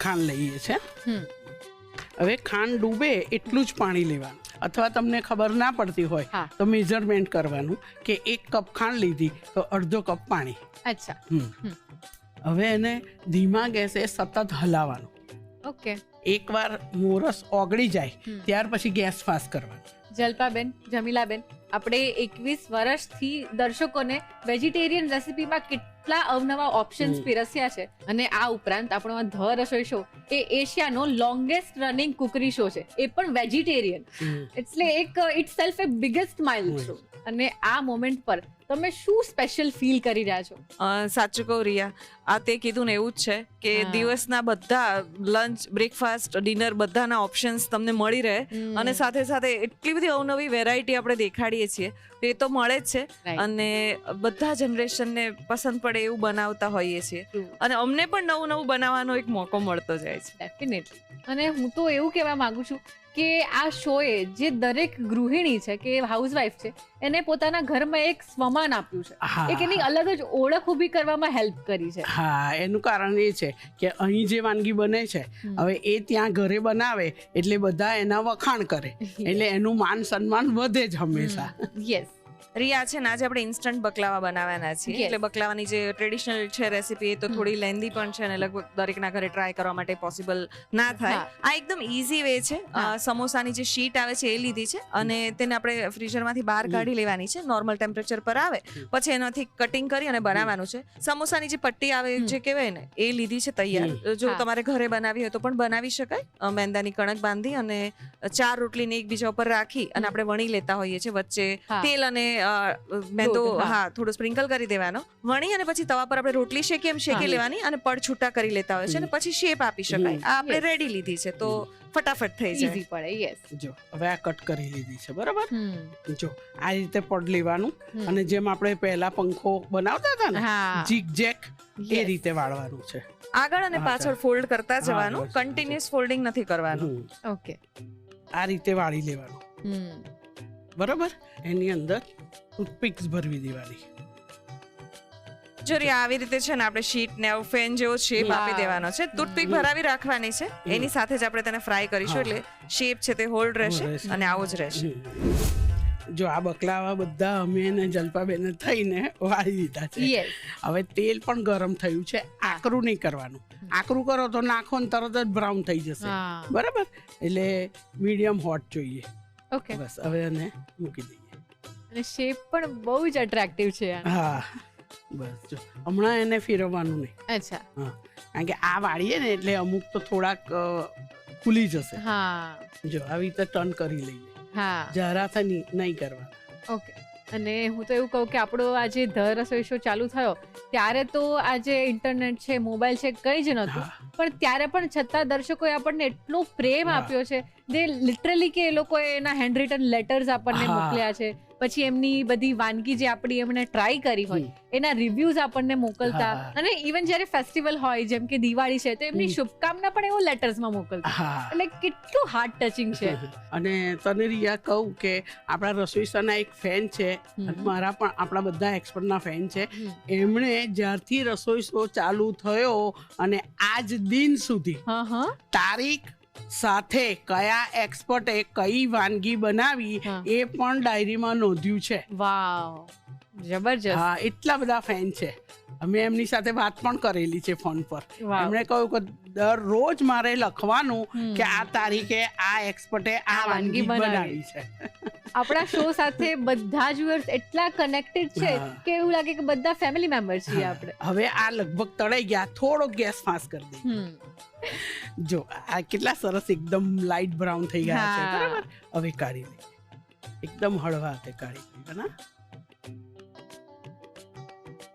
ખાંડ લઈએ છે. હમ. હવે ખાંડ ડૂબે એટલું જ પાણી લેવાનું, અથવા તમને ખબર ના પડતી હોય હા. તો મેઝરમેન્ટ કરવાનું કે 1 કપ ખાંડ લીધી તો અડધો કપ પાણી. અચ્છા. હમ. હવે એને ધીમા ગેસે સતત હલાવવાનું. ઓકે. એકવાર મોરસ ઓગળી જાય ત્યાર પછી ગેસ ફાસ્ટ કરવાનો. જલ્પાબેન, જમીલાબેન, આપણે 21 વર્ષથી દર્શકોને વેજીટેરિયન રેસિપીમાં કેટલા અવનવા ઓપ્શન્સ પીરસ્યા છે. અને આ ઉપરાંત આપણો આ the Rasoi show A એશિયાનો longest running કુકરી show છે, એ પણ વેજીટેરિયન. એટલે એક it self A biggest milestone. અને આ મોમેન્ટ પર તમે શું સ્પેશિયલ ફીલ કરી રહ્યા છો? સાચું કહું રિયા, આ તે કીધું ને એવું જ છે કે હા. દિવસના બધા લંચ, બ્રેકફાસ્ટ, ડિનર બધાના ઓપ્શન્સ તમને મળી રહે. અને સાથે સાથે એટલી બધી અવનવી વેરાયટી આપણે દેખાડીએ છીએ, એ તો મળે જ છે. Right. અને બધા જનરેશનને પસંદ પડે એવું બનાવતા હોઈએ છીએ. True. અને અમને પણ નવું નવું બનાવવાનો એક મોકો મળતો જાય છે. ડેફિનેટલી. અને હું તો એવું કહેવા માંગુ છું કે આ શોએ જે દરેક ગૃહિણી છે કે હાઉસવાઈફ છે એને પોતાના ઘરમાં એક સ્વમાન આપ્યું છે. હા. એક એની અલગ જ ઓળખ ઊભી કરવામાં હેલ્પ કરી છે. હા, એનું કારણ એ છે કે અહીં જે વાનગી બને છે હવે એ ત્યાં ઘરે બનાવે એટલે બધા એના વખાણ કરે, એટલે એનું માન સન્માન વધે જ હંમેશા. યસ. રિયા છે ને આજે આપણે ઇન્સ્ટન્ટ બકલાવા બનાવવાના છીએ. Yes. એટલે બકલાવાની જે ટ્રેડિશનલ છે રેસીપી એ તો થોડી લેન્ધી પણ છે અને લગભગ દરેકના ઘરે ટ્રાય કરવા માટે પોસિબલ ના થાય. આ એકદમ ઈઝી વે છે. સમોસાની જે શીટ આવે છે એ લીધી છે અને તેને આપણે ફ્રીઝરમાંથી બહાર કાઢી લેવાની છે. નોર્મલ ટેમ્પરેચર પર આવે પછી એનાથી કટિંગ કરી અને બનાવવાનું છે. સમોસાની જે પટ્ટી આવે જે કહેવાય ને એ લીધી છે તૈયાર. જો હા. તમારે ઘરે બનાવી હોય તો પણ બનાવી શકાય. મેંદાની કણક બાંધી અને 4 રોટલીને એકબીજા ઉપર રાખી અને આપણે વણી લેતા હોઈએ છીએ. વચ્ચે હા. તેલ અને મેંદો દૂધ, હા. થોડું સ્પ્રિંકલ કરી દેવાનો. વણી અને પછી તવા પર આપણે રોટલી શેકી એમ શેકી હા. લેવાની અને પડ છૂટા કરી લેતા હોય છે અને પછી શેપ આપી શકાય. આ આપણે Yes. રેડી લીધી છે તો ફટાફટ થઈ જાય. ઈઝી પડે. યસ. જો હવે આ કટ કરી લીધી છે, બરાબર. જો આ રીતે પડ લેવાનું અને જેમ આપણે પહેલા પંખો બનાવતા હતા ને હા. જીગ જેક એ Yes. રીતે વાળવાનું છે. આગળ અને પાછળ ફોલ્ડ કરતા જવાનું. બસ. કન્ટિન્યુઅસ ફોલ્ડિંગ નથી કરવાનું. હમ. ઓકે. આ રીતે વાળી લેવાનું, બરાબર. એની અંદર ટૂથપિક્સ ભરવી દેવાની. જો રિયા આવી રીતે છે ને આપણે શીટ ને આવું ફેન જેવો શેપ Wow. આપી દેવાનો છે. ટૂથપીક ભરાવી રાખવાની છે. એની સાથે જ આપણે તેને ફ્રાય કરીશું હા. એટલે શેપ છે તે હોલ્ડ રહેશે રહેશે. અને આવો જ રહેશે. જો આ બકલાવા બધા અમે ને જલ્પાબેને થઈને વાળી દીધા છે. યસ. હવે તેલ પણ ગરમ થયું છે. આકરું નહીં કરવાનું. આકરું કરો તો નાખો ને તરત જ બ્રાઉન થઈ જશે, હા. બરાબર. એટલે મીડિયમ હોટ જોઈએ. ઓકે. બસ હવે એને મૂકી દઈએ. અને શેપ પણ બહુ જ અટ્રેક્ટિવ છે આનો. હા, બસ જો હમણાં એને ફેરવવાનું નહીં. અચ્છા. હા, કારણ કે આ વાળીએ ને એટલે અમુક તો થોડાક ખુલી જશે. હા. જો આવી રીતે ટર્ન કરી લઈએ. હા. જરાથી નહીં કરવાના. ઓકે. અને હું તો એવું કહું કે આપણો આજે ધ રસોઈ શો ચાલુ થયો ત્યારે તો આજે ઇન્ટરનેટ છે, મોબાઈલ છે, કંઈ જ નહોતું. હા. પણ ત્યારે પણ છતાં દર્શકોએ આપણને એટલો પ્રેમ હા. આપ્યો છે. જે લિટરલી કે એ લોકોએ એના હેન્ડ રિટન લેટર્સ આપણને હા. મોકલ્યા છે. પછી એમની બધી વાનગી જે આપણી એમણે ટ્રાય કરી હોય એના રિવ્યુઝ આપણને મોકલતા. હા. અને ઇવન જ્યારે ફેસ્ટિવલ હોય જેમ કે દિવાળી છે તો એમની શુભકામના પણ એવો લેટર્સમાં મોકલતા. હા. એટલે કેટલું હાર્ટ ટચિંગ છે. અને તને રિયા કહું કે આપણા રસોઈસાના એક ફેન છે અને મારા પણ આપણા બધા એક્સપર્ટના ફેન છે. એમણે જ્યારથી રસોઈ શો ચાલુ થયો અને આજ દિન સુધી હા. હા. તારીખ સાથે કયા એક્સપર્ટે કઈ વાનગી બનાવી હા. એ પણ ડાયરીમાં નોંધ્યું છે. વાવ. જબરજસ્ત. હા, એટલા બધા ફેન છે. અમે એમની સાથે વાત પણ કરેલી છે ફોન પર. વાહ. એમણે કહ્યું કે દરરોજ મારે લખવાનું કે આ તારીખે આ એક્સપર્ટે આ વાનગી બનાવી છે. આપણા શો સાથે બધા જ વ્યુઅર્સ એટલા કનેક્ટેડ છે હા. કે એવું લાગે કે બધા ફેમિલી મેમ્બર છીએ આપણે. હવે આ લગભગ તળાઈ ગયા, થોડો ગેસ ફાસ્ટ કરી દઈએ. જો આ કેટલા સરસ એકદમ લાઇટ બ્રાઉન થઈ ગયા છે. હા. બરાબર, હવે કાઢી લઈએ. એકદમ હળવા હાથે કાઢી લઈએ ના.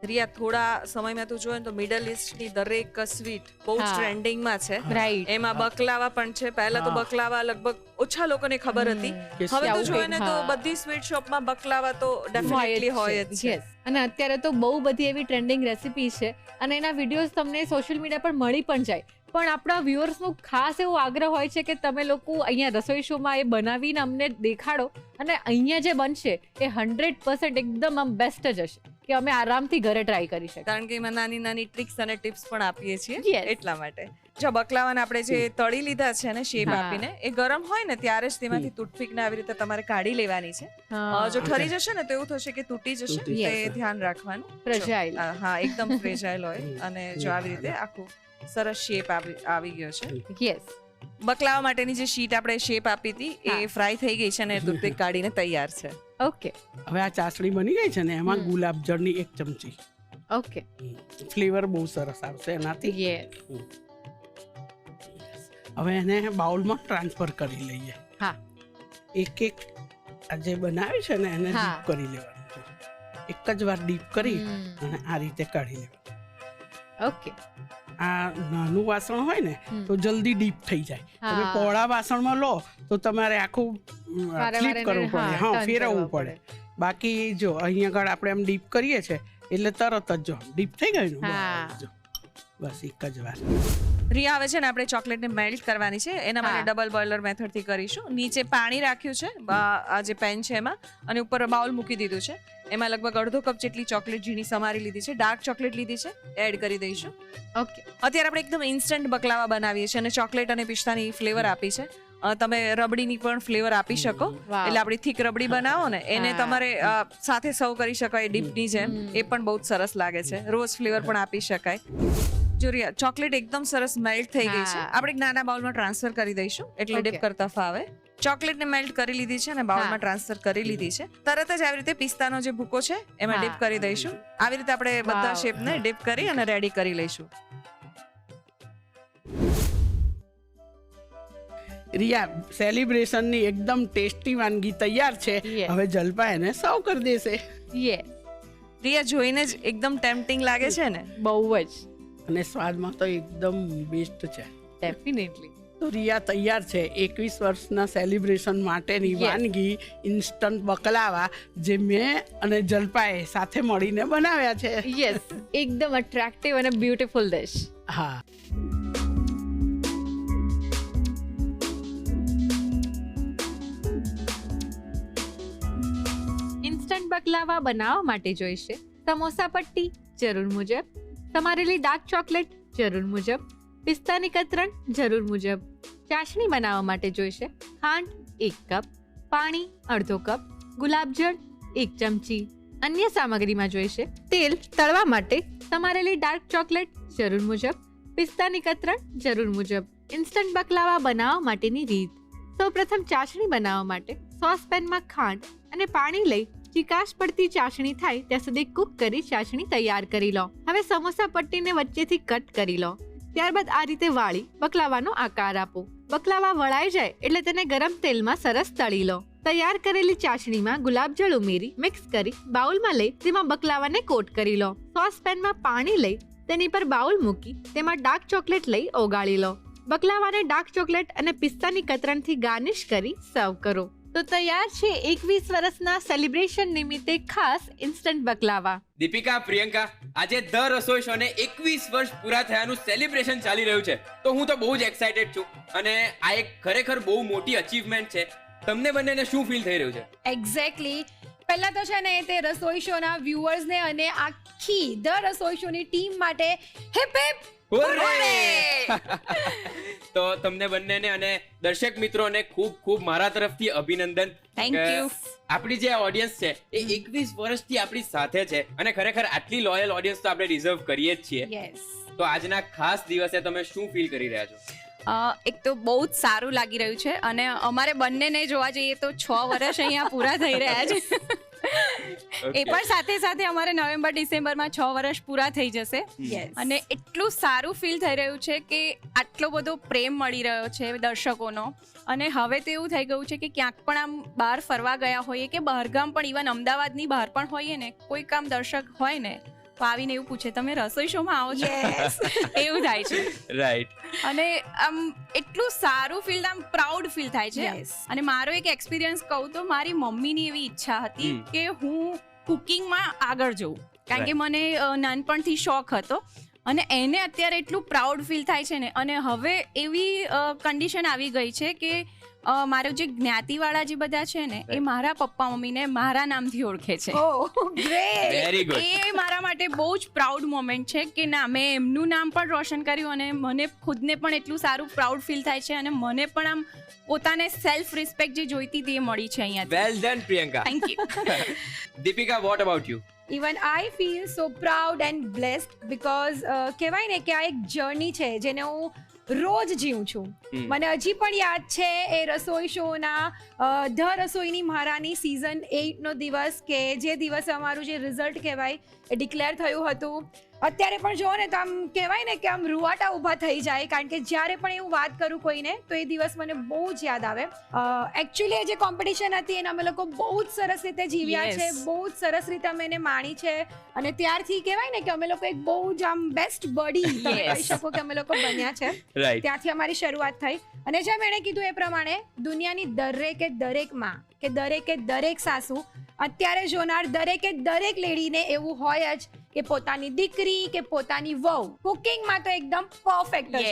રિયા, થોડા સમયમાં તું જોયે ને તો મિડલ ઈસ્ટની દરેક સ્વીટ બહુ જ હા. ટ્રેન્ડિંગમાં છે. રાઈટ. એમાં બકલાવા પણ છે. પહેલા તો હા. બકલાવા લગભગ ઓછા લોકોને ખબર હતી. કે હવે તો આવું જોઈએ ને કંઈક, તો હા. બધી સ્વીટ શોપમાં બકલાવા તો ડેફિનેટલી હોય જ છે. Yes. અને અત્યારે તો બહુ બધી એવી ટ્રેન્ડિંગ રેસિપી છે અને એના વિડીયોઝ તમને સોશિયલ મીડિયા પર મળી પણ જાય. પણ આપણા વ્યુઅર્સનો ખાસ એવો આગ્રહ હોય છે કે તમે લોકો અહીંયા રસોઈ શોમાં એ બનાવીને અમને દેખાડો અને અહીંયા જે બનશે એ 100% એકદમ આમ બેસ્ટ જ હશે કે અમે આરામથી ઘરે ટ્રાય કરી શકીએ. કારણ કે એમાં નાની નાની ટ્રિક્સ અને ટિપ્સ પણ આપીએ છીએ. Yes. એટલા માટે જો બકલાવાને આપણે જે તળી લીધા છે ને શેપ હા. આપીને, એ ગરમ હોય ને ત્યારે જ તેમાંથી ટૂથપીકને આવી રીતે તમારે કાઢી લેવાની છે. જો ઠરી જશે ને તો એવું થશે કે તૂટી જશે. તૂટી તે જશે. ધ્યાન રાખવાનું. Fragile. હા, એકદમ ફ્રેજાઇલ હોય. અને જો આવી રીતે આખું સરસ શેપ આવી ગયો છે. યસ. બકલાવા માટેની જે શીટ આપણે શેપ આપી હતી એ હા. ફ્રાય થઈ ગઈ છે અને ટૂથપીક કાઢીને તૈયાર છે. ઓકે. હવે આ ચાસણી બની ગઈ છે ને, એમાં ગુલાબજળની 1 ચમચી. ઓકે. ફ્લેવર બહુ સરસ આવશે એનાથી. યસ. હવે એને બાઉલમાં ટ્રાન્સફર કરી લઈએ. હા. એક આ જે બનાવ્યું છે ને એને હા. ડીપ કરી લેવાનું છે. એક જ વાર ડીપ કરી અને આ રીતે કાઢી લેવાનું. ઓકે. આ નાનું વાસણ હોય ને તો જલ્દી ડીપ થઈ જાય. તમે હા. પહોળા વાસણમાં લો તો તમારે આખું વારે ફ્લિપ વારે કરવું પડે, હા, turn ફેરવવું કરવા પડે. બાકી જો અહીંયા આગળ આપણે એમ ડીપ કરીએ છે એટલે તરત જ જો ડીપ થઈ ગયું ને, હા. બસ જો. બસ એક જ વાર. રિયા, હવે છે ને આપણે ચોકલેટને મેલ્ટ કરવાની છે. એના માટે હા. ડબલ બોઇલર મેથડથી કરીશું. નીચે પાણી રાખ્યું છે, આ જે પેન છે એમાં, અને ઉપર બાઉલ મૂકી દીધું છે. એમાં લગભગ અડધો કપ જેટલી ચોકલેટ ઝીણી સમારી લીધી છે, ડાર્ક ચોકલેટ લીધી છે, એડ કરી દઈશું. ઓકે. અત્યારે આપણે એકદમ ઇન્સ્ટન્ટ બકલાવા બનાવીએ છીએ અને ચોકલેટ અને પિસ્તાની ફ્લેવર આપી છે. તમે રબડીની પણ ફ્લેવર આપી શકો. વાવ. એટલે આપણી થીક રબડી બનાવો ને એને હા. તમારે સાથે સર્વ કરી શકાય ડીપની જેમ. એ પણ બહુ જ સરસ લાગે છે. રોઝ ફ્લેવર પણ આપી શકાય. જો રિયા, ચોકલેટ એકદમ સરસ મેલ્ટ થઈ ગઈ છે. હા. આપણે એક નાના બાઉલમાં ટ્રાન્સફર કરી દઈશું એટલે Okay. ડીપ કરતા ફાવે. ચોકલેટને મેલ્ટ કરી લીધી છે અને બાઉલમાં હા. ટ્રાન્સફર કરી લીધી છે. તરત જ આવી રીતે પિસ્તાનો જે ભૂકો છે એમાં હા. ડીપ કરી દઈશું. આવી રીતે આપણે બધા વાવ. શેપને ડીપ કરી અને રેડી કરી લઈશું. રિયા, સેલિબ્રેશનની એકદમ ટેસ્ટી વાનગી તૈયાર છે. Yes. હવે જલપા એને સર્વ કરી દેશે. યસ. રિયા, જોઈને જ એકદમ ટેમ્પટિંગ લાગે છે ને. બહુ જ. અને સ્વાદમાં તો એકદમ બેસ્ટ છે. ડેફિનેટલી. તો રિયા તૈયાર છે 21 વર્ષના સેલિબ્રેશન માટેની Yes. વાનગી ઇન્સ્ટન્ટ બકલાવા, જે મેં અને જલપાએ સાથે મળીને બનાવ્યા છે. યસ. એકદમ અટ્રેક્ટિવ અને બ્યુટીફુલ ડિશ. હા. ઇન્સ્ટન્ટ બકલાવા બનાવવા માટે જોઈશે સમોસા પટ્ટી જરૂર મુજબ, સમારેલી ડાર્ક ચોકલેટ જરૂર મુજબ, પિસ્તાની કતરણ જરૂર મુજબ. ચાસણી બનાવવા માટે જોઈશે ખાંડ 1 કપ, પાણી અડધો કપ, ગુલાબજળ 1 ચમચી. અન્ય સામગ્રીમાં જોઈશે તેલ તળવા માટે, સમારેલી ડાર્ક ચોકલેટ જરૂર મુજબ, પિસ્તાની કતરણ જરૂર મુજબ. ઇન્સ્ટન્ટ બકલાવા બનાવવા માટેની રીત: સૌપ્રથમ ચાસણી બનાવવા માટે સોસપેનમાં ખાંડ અને પાણી લઈ ચીકાશ પડતી ચાસણી થાય ત્યાં સુધી કૂક કરી ચાસણી તૈયાર કરી લો. હવે સમોસા પટ્ટીને વચ્ચેથી કટ કરી લો. ત્યારબાદ આ રીતે વાળી બકલાવાનો આકાર આપો. બકલાવા વળાઈ જાય એટલે તેને ગરમ તેલમાં સરસ તળી લો. તૈયાર કરેલી ચાસણીમાં ગુલાબજળ ઉમેરી મિક્સ કરી બાઉલમાં લઈ તેમાં બકલાવાને કોટ કરી લો. સોસપેનમાં પાણી લઈ તેની પર બાઉલ મૂકી તેમાં ડાર્ક ચોકલેટ લઈ ઓગાળી લો. બકલાવાને ડાર્ક ચોકલેટ અને પિસ્તાની કતરણથી ગાર્નિશ કરી સર્વ કરો. તો તૈયાર છે 21 વર્ષના સેલિબ્રેશન નિમિત્તે ખાસ ઇન્સ્ટન્ટ બકલાવા. દીપિકા, પ્રિયંકા, આજે ધ રસોઈ શો ને 21 વર્ષ પૂરા થયાનું સેલિબ્રેશન ચાલી રહ્યું છે, તો હું તો બહુ જ એક્સાઇટેડ છું અને આ એક ખરેખર બહુ મોટી અચીવમેન્ટ છે. તમને બંનેને શું ફીલ થઈ રહ્યું છે? એક્ઝેક્ટલી. પહેલા તો છે ને તે રસોઈ શોના વ્યુઅર્સને અને આખી ધ રસોઈ શોની ટીમ માટે હિપ હિપ તો તમને બંનેને અને દર્શક મિત્રોને ખૂબ ખૂબ મારા તરફથી અભિનંદન. Thank કે you. આપણી જે ઓડિયન્સ છે એ 21 વર્ષથી આપણી સાથે છે અને ખરેખર આટલી લોયલ ઓડિયન્સ તો આપણે ડિઝર્વ કરીએ જ છીએ. યસ તો આજના ખાસ દિવસે તમે શું ફીલ કરી રહ્યા છો? એક તો બહુ જ સારું લાગી રહ્યું છે અને અમારે બંનેને જોવા જઈએ તો 6 વર્ષ અહીંયા પૂરા થઈ રહ્યા છે. એ પણ સાથે સાથે અમારે નવેમ્બર ડિસેમ્બરમાં 6 વર્ષ પૂરા થઈ જશે. અને એટલું સારું ફીલ થઈ રહ્યું છે કે આટલો બધો પ્રેમ મળી રહ્યો છે દર્શકોનો. અને હવે તો એવું થઈ ગયું છે કે ક્યાંક પણ આમ બહાર ફરવા ગયા હોઈએ કે બહારગામ પણ ઇવન અમદાવાદની બહાર પણ હોઈએ ને, કોઈ કામ દર્શક હોય ને તો આવીને એવું પૂછે તમે રસોઈ શોમાં આવો છો, એવું થાય છે. રાઈટ. અને આમ એટલું સારું ફીલ, આમ પ્રાઉડ ફીલ થાય છે. અને મારો એક એક્સપિરિયન્સ કહું તો મારી મમ્મીની એવી ઈચ્છા હતી કે હું કુકિંગમાં આગળ જઉં, કારણ કે મને નાનપણથી શોખ હતો. અને એને અત્યારે એટલું પ્રાઉડ ફીલ થાય છે ને. અને હવે એવી કન્ડિશન આવી ગઈ છે કે મારો જે જ્ઞાતિવાળા જે બધા છે ને એ મારા પપ્પા મમ્મીને મારા નામથી ઓળખે છે. Very good. એ મારા માટે બહુ જ પ્રાઉડ મોમેન્ટ છે કે ના, મેં એમનું નામ પણ રોશન કર્યું અને મને ખુદને પણ એટલું સારું પ્રાઉડ ફીલ થાય છે. અને મને પણ આમ પોતાને સેલ્ફ રિસ્પેક્ટ જે જોઈતી હતી એ મળી છે અહીંયા. Well done Priyanka. Thank you. Deepika, what about you? Even I feel so proud and blessed because કહેવાય ને કે આ એક જર્ની છે જેને હું રોજ જીવું છું. મને હજી પણ યાદ છે એ રસોઈ શોના ધ રસોઈની મહારાની સિઝન 8નો દિવસ, કે જે દિવસે અમારું જે રિઝલ્ટ કહેવાય એ ડિક્લેર થયું હતું. અત્યારે પણ જુઓ ને તો આમ કહેવાય ને કે આમ રૂવાટા ઊભા થઈ જાય, કારણ કે જ્યારે પણ એવું વાત કરું કોઈને તો એ દિવસ મને બહુ જ યાદ આવે. એકચ્યુઅલી એ જે કોમ્પિટિશન હતી એને અમે લોકો બહુ જ સરસ રીતે જીવ્યા છે, બહુ જ સરસ રીતે અમે એને માણી છે. અને ત્યારથી કહેવાય ને કે અમે લોકો એક બહુ જ આમ બેસ્ટ બડી કહી શકો કે અમે લોકો બન્યા છે. ત્યાંથી અમારી શરૂઆત થઈ. અને જેમ એણે કીધું એ પ્રમાણે દુનિયાની દરેક માં કે દરેક સાસુ અત્યારે જોનાર દરેકે દરેક લેડીને એવું હોય જ કે પોતાની દીકરી કે પોતાની વહુ કુકિંગમાં તો એકદમ પરફેક્ટ છે.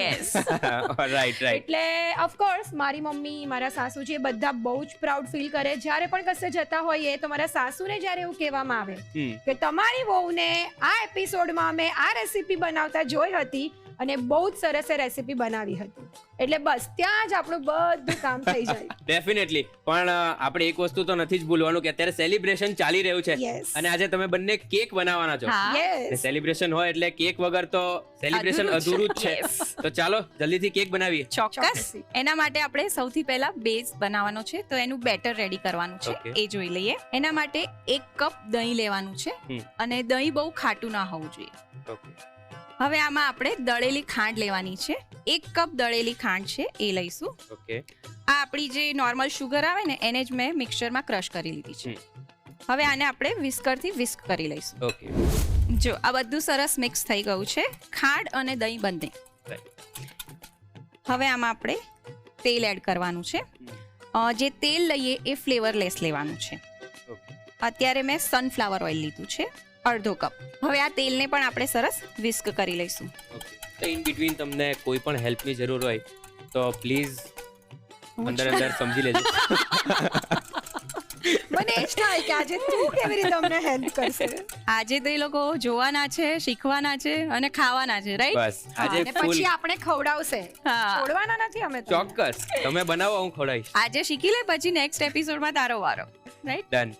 રાઈટ. એટલે ઓફકોર્સ મારી મમ્મી, મારા સાસુ છે, બધા બહુ જ પ્રાઉડ ફીલ કરે. જ્યારે પણ કશે જતા હોઈએ તો મારા સાસુને જ્યારે એવું કહેવામાં આવે કે તમારી વહુને આ એપિસોડમાં અમે આ રેસીપી બનાવતા જોઈ હતી અને બહુ જ સરસ એ રેસીપી બનાવી હતી, એટલે બસ ત્યાં જ આપણું બધું કામ થઈ જાય. ડેફિનેટલી. પણ આપણે એક વસ્તુ તો નથી જ ભૂલવાનું કે અત્યારે સેલિબ્રેશન ચાલી રહ્યું છે અને આજે તમે બંને કેક બનાવવાના છો. સેલિબ્રેશન હોય એટલે કેક વગર તો સેલિબ્રેશન અધૂરું જ છે. તો ચાલો જલ્દીથી કેક બનાવીએ. ચોક્કસ. એના માટે આપણે સૌથી પહેલા બેઝ બનાવવાનો છે, તો એનું બેટર રેડી કરવાનું છે એ જોઈ લઈએ. એના માટે 1 કપ દહીં લેવાનું છે અને દહીં બહુ ખાટું ના હોવું જોઈએ. હવે આમાં આપણે દળેલી ખાંડ લેવાની છે. 1 કપ દળેલી ખાંડ છે એ લઈશું. આ આપણી જે નોર્મલ શુગર આવે ને એને જ મેં મિક્સરમાં ક્રશ કરી લીધી છે. હવે આને આપણે વિસ્કરથી વિસ્ક કરી લઈશું. જો આ બધું સરસ મિક્સ થઈ ગયું છે, ખાંડ અને દહીં બંને. હવે આમાં આપણે તેલ એડ કરવાનું છે. જે તેલ લઈએ એ ફ્લેવરલેસ લેવાનું છે. અત્યારે મેં સનફ્લાવર ઓઇલ લીધું છે, 1/2 કપ. હવે આ તેલને પણ આપણે સરસ વિસ્ક કરી લઈશું. તો ઇન બિટવીન તમને કોઈ પણ હેલ્પની જરૂર હોય તો પ્લીઝ અંદર સમજી લેજો. મને જ થાય કે આજે તું કેવી રીતે અમને હેલ્પ કરશે. આજે તો એ લોકો જોવાના છે, શીખવાના છે અને ખાવાના છે, રાઈટ? બસ આજે અને પછી આપણે ખવડાવશે, છોડવાના નથી અમે. ચોક્કસ. તમે બનાવો, હું ખવડાવીશ. આજે શીખી લે, પછી નેક્સ્ટ એપિસોડમાં તારો વારો, રાઈટ? ડન.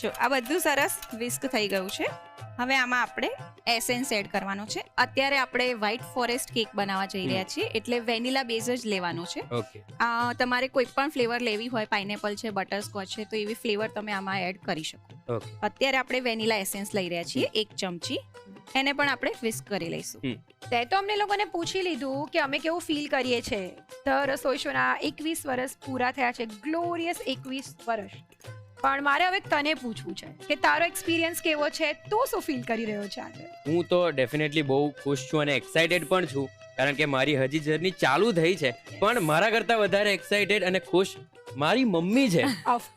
જો આ બધું સરસ વિસ્ક થઈ ગયું છે. હવે આમાં આપણે એસેન્સ એડ કરવાનો છે. અત્યારે આપણે વ્હાઇટ ફોરેસ્ટ કેક બનાવવા જઈ રહ્યા છીએ, એટલે વેનીલા બેઝ જ લેવાનો છે. તમારે કોઈ પણ ફ્લેવર લેવી હોય, પાઇનેપલ છે, બટરસ્કોચ છે, તો એવી ફ્લેવર તમે આમાં એડ કરી શકો. અત્યારે આપણે વેનીલા એસેન્સ લઈ રહ્યા છીએ 1 ચમચી. એને પણ આપણે વિસ્ક કરી લઈશું. તે તો અમને લોકોને પૂછી લીધું કે અમે કેવું ફીલ કરીએ છીએ. ધ રસોઈ શોના 21 વર્ષ પૂરા થયા છે, ગ્લોરિયસ 21 વર્ષ. પણ મારે હવે તને પૂછવું છે કે તારો એક્સપિરિયન્સ કેવો છે, તું શું ફીલ કરી રહ્યો છે આજે? હું તો ડેફિનેટલી બહુ ખુશ છું અને એક્સાઇટેડ પણ છું, કારણ કે મારી હજી જર્ની ચાલુ થઈ છે. પણ મારા કરતા વધારે એક્સાઇટેડ અને ખુશ મારી મમ્મી છે.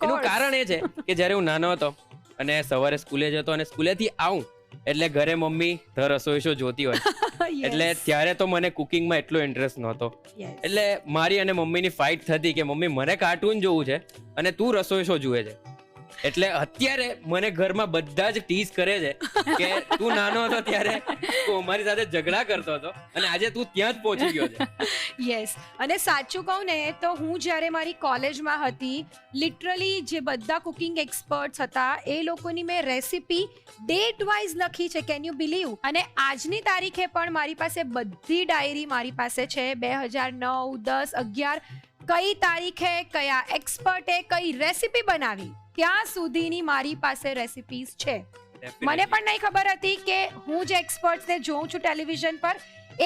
એનું કારણ એ છે કે જ્યારે હું નાનો હતો અને સવારે સ્કૂલે જતો અને સ્કૂલેથી આવું એટલે ઘરે મમ્મી ધ રસોઈ શો જોતી હોય. એટલે ત્યારે તો મને કુકિંગમાં એટલો ઇન્ટરેસ્ટ નહોતો. એટલે મારી અને મમ્મીની ફાઇટ થતી કે મમ્મી મને કાર્ટૂન જોવું છે અને તું રસોઈ શો જુએ છે. એટલે અત્યારે મને ઘરમાં બધા જ ટીઝ કરે છે કે તું નાનો હતો ત્યારે તું અમારી સાથે ઝઘડા કરતો હતો અને આજે તું ત્યાં જ પહોંચી ગયો છે. યસ, અને સાચું કહું ને તો હું જ્યારે મારી કોલેજમાં હતી, લિટરલી જે બધા કુકિંગ એક્સપર્ટ્સ હતા એ લોકોની મેં રેસીપી ડેટ વાઇઝ લખી છે, કેન યુ બિલીવ? અને આજની તારીખે પણ મારી પાસે બધી ડાયરી મારી પાસે છે. 2009, 10, 11 કઈ તારીખે કયા એક્સપર્ટે કઈ રેસીપી બનાવી ત્યાં સુધીની મારી પાસે રેસિપીઝ છે. મને પણ નહીં ખબર હતી કે હું જે એક્સપર્ટ્સને જોઉં છું ટેલિવિઝન પર,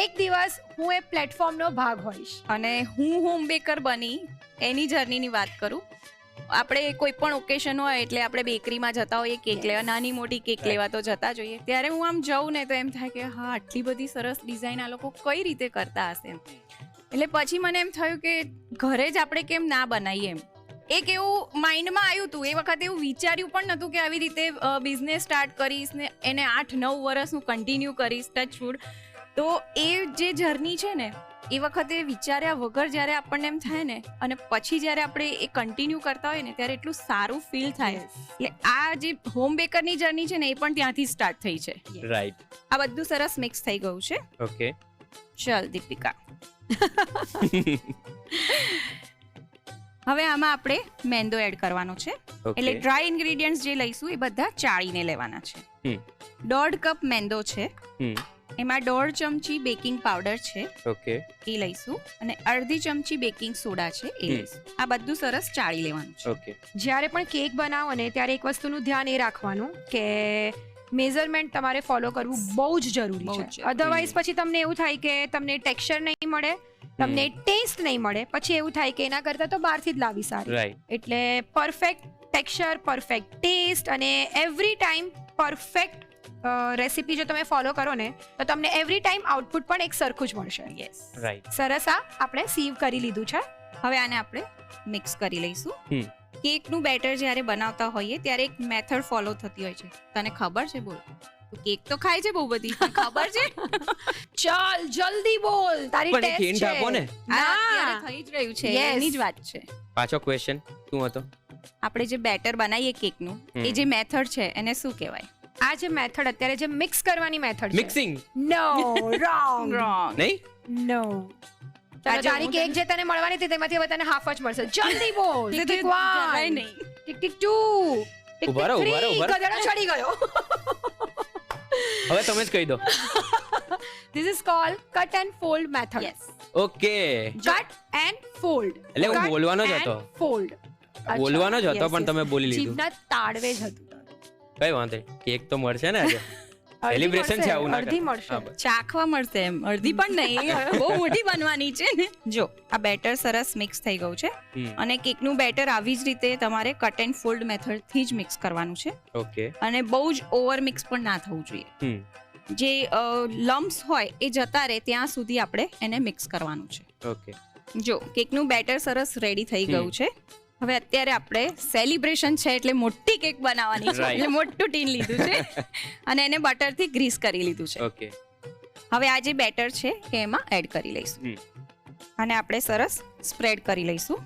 એક દિવસ હું એ પ્લેટફોર્મનો ભાગ હોઈશ. અને હું હોમ બેકર બની એની જર્નીની વાત કરું. આપણે કોઈ પણ ઓકેશન હોય એટલે આપણે બેકરીમાં જતા હોઈએ કેક લેવા, નાની મોટી કેક લેવા તો જતા જોઈએ. ત્યારે હું આમ જાઉં ને તો એમ થાય કે હા, આટલી બધી સરસ ડિઝાઇન આ લોકો કઈ રીતે કરતા હશે. એટલે પછી મને એમ થયું કે ઘરે જ આપણે કેમ ના બનાવીએ એમ. એક એવું માઇન્ડમાં આવ્યું હતું. એ વખતે એવું વિચાર્યું પણ નહોતું કે આવી રીતે બિઝનેસ સ્ટાર્ટ કરીશ ને એને 8-9 વર્ષ હું કન્ટિન્યુ કરીશ, ટચ ફૂડ. તો એ જે જર્ની છે ને એ વખતે વિચાર્યા વગર જ્યારે આપણને એમ થાય ને અને પછી જ્યારે આપણે એ કન્ટિન્યુ કરતા હોય ને ત્યારે એટલું સારું ફીલ થાય. એટલે આ જે હોમ બેકરની જર્ની છે ને એ પણ ત્યાંથી સ્ટાર્ટ થઈ છે. રાઈટ. આ બધું સરસ મિક્સ થઈ ગયું છે. ઓકે, ચલ દીપિકા. હવે આમાં આપણે મેંદો એડ કરવાનો છે. એટલે ડ્રાય ઇન્ગ્રેડિયન્ટ્સ જે લઈશું એ બધા ચાળીને લેવાના છે. 1.5 કપ મેંદો છે. એમાં 1.5 ચમચી બેકિંગ પાવડર છે. ઓકે, એ લઈશું. અને અડધી ચમચી બેકિંગ સોડા છે એ લઈશું. આ બધું સરસ ચાળી લેવાનું છે. ઓકે. જ્યારે પણ કેક બનાવો ને ત્યારે એક વસ્તુનું ધ્યાન એ રાખવાનું કે મેઝરમેન્ટ તમારે ફોલો કરવું બહુ જ જરૂરી છે. અધરવાઇઝ પછી તમને એવું થાય કે તમને ટેક્સચર નહીં મળે, તમને ટેસ્ટ નહીં મળે. પછી એવું થાય કે એના કરતાં તો બહારથી જ લાવી સારી. રાઈટ. એટલે પરફેક્ટ ટેક્સચર, પરફેક્ટ ટેસ્ટ અને એવરી ટાઈમ પરફેક્ટ રેસીપી જો તમે ફોલો કરો ને તો તમને એવરી ટાઈમ આઉટપુટ પણ એક સરખું જ મળશે. Yes, right. સરસ. આ આપણે સીવ કરી લીધું છે. હવે આને આપણે મિક્સ કરી લઈશું. કેકનું બેટર જ્યારે બનાવતા હોઈએ ત્યારે એક મેથડ ફોલો થતી હોય છે. તને ખબર છે? બોલ. કેક તો ખાય છે બહુ બધી, ખબર છે? ચાલ જલ્દી બોલ, તારી પણ એક ટેસ્ટ hint છે. આપો ને. આ અત્યારે થઈ જ રહ્યું છે, Yes. એની જ વાત છે. પાછો ક્વેશ્ચન શું હતો? આપણે જે બેટર બનાવીએ કેકનું એ જે મેથડ છે એને શું કહેવાય? આ જે મેથડ અત્યારે જે મિક્સ કરવાની મેથડ છે. મિક્સિંગ? નો, રોંગ. રોંગ. નહીં? નો. ચાલો, તારી કેક જે તને મળવાની હતી તેમાંથી હવે તને હાફ જ મળશે. જલ્દી બોલ. ટિક 1, નહીં. ટિક 2, ટિક ઉભા રહો, 3. ઉભા રહો. ગધેડો ચડી ગયો. હવે તમે જ કહી દો. This is called cut and fold method. Yes. Okay, Cut and fold. એટલે હું Cut બોલવાનો જ and હતો. Fold. બોલવાનો જ હતો Yes, પણ yes. તમે બોલી લીધું. જીભના તાળવે જ હતું. કઈ વાંધો નહીં. કેક તો મળશે ને આજે. સેલિબ્રેશન છે, આવું ના અડધી કર. મળશે. હા, બસ. ચાખવા મળશે એમ, અડધી પણ નહીં. બહુ મોટી બનવાની છે ને. જો આ બેટર સરસ મિક્સ થઈ ગયું છે. અને કેકનું બેટર આવી જ રીતે તમારે કટ એન્ડ ફોલ્ડ મેથડ થી જ મિક્સ કરવાનું છે. ઓકે. અને બહુ જ ઓવર મિક્સ પણ ના થવું જોઈએ. જે લમ્સ હોય એ જતા રહે ત્યાં સુધી આપણે એને મિક્સ કરવાનું છે. ઓકે. જો કેકનું બેટર સરસ રેડી થઈ ગયું છે. હવે અત્યારે આપણે સેલિબ્રેશન છે એટલે મોટી કેક બનાવવાની છે. Right. એટલે મોટું ટીન લીધું છે અને એને બટરથી ગ્રીસ કરી લીધું છે. ઓકે. હવે આ જે બેટર છે એ એમાં એડ કરી લઈશું અને આપણે સરસ સ્પ્રેડ કરી લઈશું.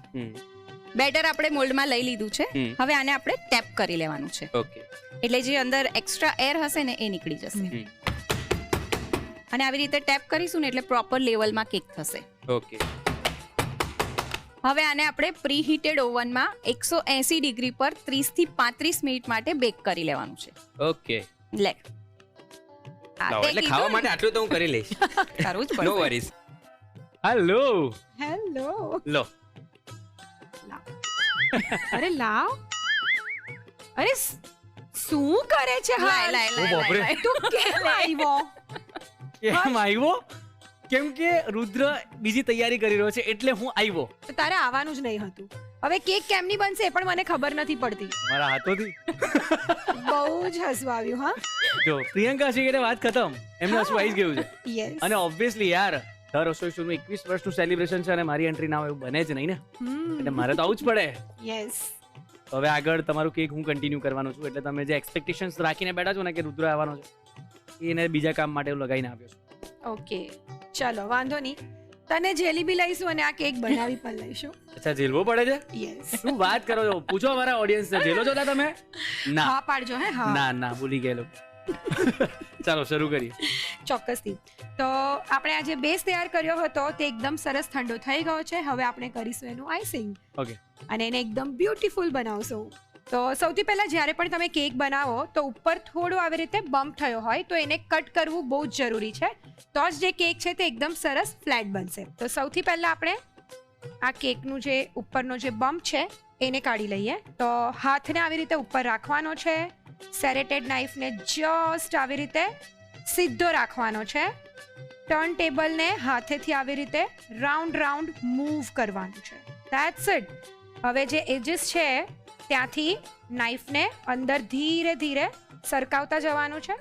બેટર આપણે મોલ્ડમાં લઈ લીધું છે. હવે આને આપણે ટેપ કરી લેવાનું છે. ઓકે. એટલે જે અંદર એક્સ્ટ્રા એર હશે ને એ નીકળી જશે. અને આવી રીતે ટેપ કરીશું ને એટલે પ્રોપર લેવલમાં કેક થશે. ઓકે. હવે આને આપણે પ્રી હીટેડ ઓવનમાં 180 ડિગ્રી પર 30 થી 35 મિનિટ માટે બેક કરી લેવાનું છે. ઓકે. લે એટલે ખાવા માટે આટલું તો હું કરી લઈશ. કરવું જ નો પડશે. વરીઝ. હેલો. હેલો. લો. અરે લાવ. અરે શું કરે છે? લાય, લાય, લાય, ઓ બાપરે. લાય. તું કેમ આવ્યો? કેમ આવ્યો? કેમ કે રુદ્ર બીજી તૈયારી કરી રહ્યો છે એટલે હું આવ્યો. તો તારે આવવાનું જ નહીં હતું. હવે કેક કેમની બનશે એ પણ મને ખબર નથી પડતી. મારા હાથોથી. બહુ જ હસવું આવ્યું. હા, જો પ્રિયંકા છે એટલે વાત ખતમ. એમને હસવું આવી જ ગયું છે. યસ. અને ઓબ્વિયસલી યાર દર રસોઈ શોનું 21 વર્ષનું સેલિબ્રેશન છે અને મારી એન્ટ્રી ના હોય એવું બને જ નહીં ને. એટલે મારે તો આવું જ પડે. યસ. હવે આગળ તમારું કેક હું કન્ટિન્યુ કરવાનો છું. એટલે તમે જે એક્સપેક્ટેશન્સ રાખીને બેઠા છો ને કે રુદ્ર આવવાનો છે એને બીજા કામ માટે હું લગાવીને આવ્યો છું. ઓકે, ચલો વાંધો નહીં. તને જેલીબી લઈશું અને આ કેક બનાવી પણ લઈશું. અચ્છા ઝીલવો પડે છે? યસ. શું વાત કરો છો? પૂછો અમારા ઓડિયન્સ ને, ઝીલો છો તમે? ના હા પાડજો. હે હા ના ના, ભૂલી ગયેલો. ચાલો શરૂ કરીએ. ચોક્કસથી. તો આપણે આજે બેઝ તૈયાર કર્યો હતો તે એકદમ સરસ ઠંડો થઈ ગયો છે. હવે આપણે કરીશું એનું આઈસિંગ ઓકે. અને એને એકદમ બ્યુટીફુલ બનાવશું. તો સૌથી પહેલા જ્યારે પણ તમે કેક બનાવો તો ઉપર થોડું આવી રીતે બમ્પ થયો હોય તો એને કટ કરવું બહુ જ જરૂરી છે. તો જ જે કેક છે તે એકદમ સરસ ફ્લેટ બનશે. તો સૌથી પહેલા આપણે આ કેકનું જે ઉપરનો જે બમ્પ છે એને કાઢી લઈએ. તો હાથને આવી રીતે ઉપર રાખવાનો છે. સેરેટેડ નાઇફને જસ્ટ આવી રીતે સીધો રાખવાનો છે. ટર્ન ટેબલને હાથેથી આવી રીતે રાઉન્ડ રાઉન્ડ મૂવ કરવાનું છે. That's it. હવે જે એજીસ છે ત્યાંથી નાઇફને અંદર ધીરે ધીરે સરકાવતા જવાનું છે.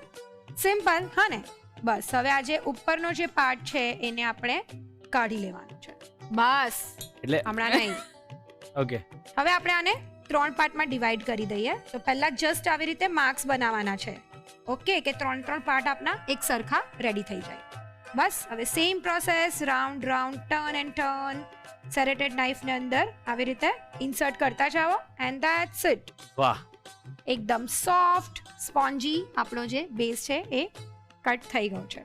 સિમ્પલ, હા ને? બસ હવે આ જે ઉપરનો જે પાર્ટ છે એને આપણે કાઢી લેવાનો છે. બસ એટલે હમણાં નહીં. ઓકે. હવે આપણે આને 3 પાર્ટમાં ડિવાઈડ કરી દઈએ. તો પહેલા જસ્ટ આવી રીતે માર્ક્સ બનાવવાના છે. ઓકે, કે 3 પાર્ટ આપના એક સરખા રેડી થઈ જાય. બસ હવે same process, round round, turn and turn, serrated નાઇફને અંદર આવી રીતે ઇન્સર્ટ કરતા જાઓ એન્ડ ધેટ્સ ઇટ. વાહ. એકદમ સોફ્ટ સ્પોન્જી આપણો જે બેઝ છે એ કટ થઈ ગયો છે.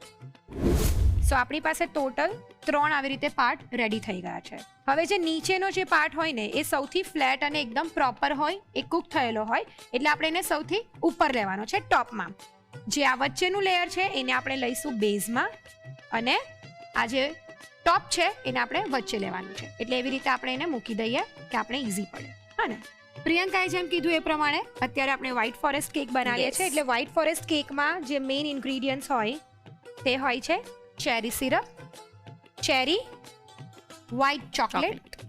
સો આપણી પાસે ટોટલ 3 આવી રીતે પાર્ટ રેડી થઈ ગયા છે. હવે જે નીચેનો જે પાર્ટ હોય ને એ સૌથી ફ્લેટ અને એકદમ પ્રોપર હોય, એ કુક થયેલો હોય, એટલે આપણે એને સૌથી ઉપર લેવાનો છે, ટોપમાં. જે આ વચ્ચેનું લેયર છે એને આપણે લઈશું બેઝમાં અને આ જે ટોપ છે એને આપણે વચ્ચે લેવાનું છે. એટલે એવી રીતે આપણે એને મૂકી દઈએ કે આપણે ઇઝી પડે. હા ને? પ્રિયંકાએ જેમ કીધું એ પ્રમાણે અત્યારે આપણે વ્હાઇટ ફોરેસ્ટ કેક બનાવીએ છીએ. એટલે વ્હાઇટ ફોરેસ્ટ કેકમાં જે મેઇન ઇન્ગ્રીડિયન્ટ્સ હોય તે હોય છે cherry syrup, cherry, white chocolate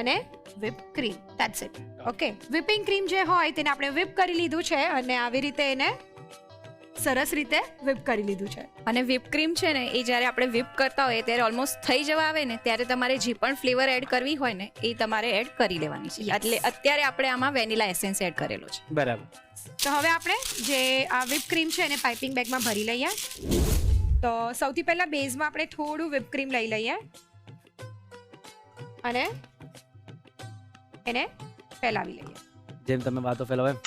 અને whip cream. That's it. Okay. whipping cream જે હોય તેને આપણે whip કરી લીધું છે અને આવી રીતે એને સરસ રીતે whip કરી લીધું છે. અને whip ક્રીમ છે ને એ જ્યારે આપણે whip કરતા હોઈએ ત્યારે ઓલમોસ્ટ થઈ જવા આવે ને ત્યારે તમારે જે પણ ફ્લેવર એડ કરવી હોય ને એ તમારે એડ કરી લેવાની છે. એટલે અત્યારે આપણે આમાં વેનીલા એસેન્સ એડ કરેલો છે. બરાબર. તો હવે આપણે જે આ whip ક્રીમ છે એને પાઇપિંગ બેગમાં ભરી લઈએ. તો સૌથી પહેલા બેઝમાં આપણે થોડું whip ક્રીમ લઈ લઈએ અને એને ફેલાવી લઈએ. જેમ તમે વાતો ફેલાવો એમ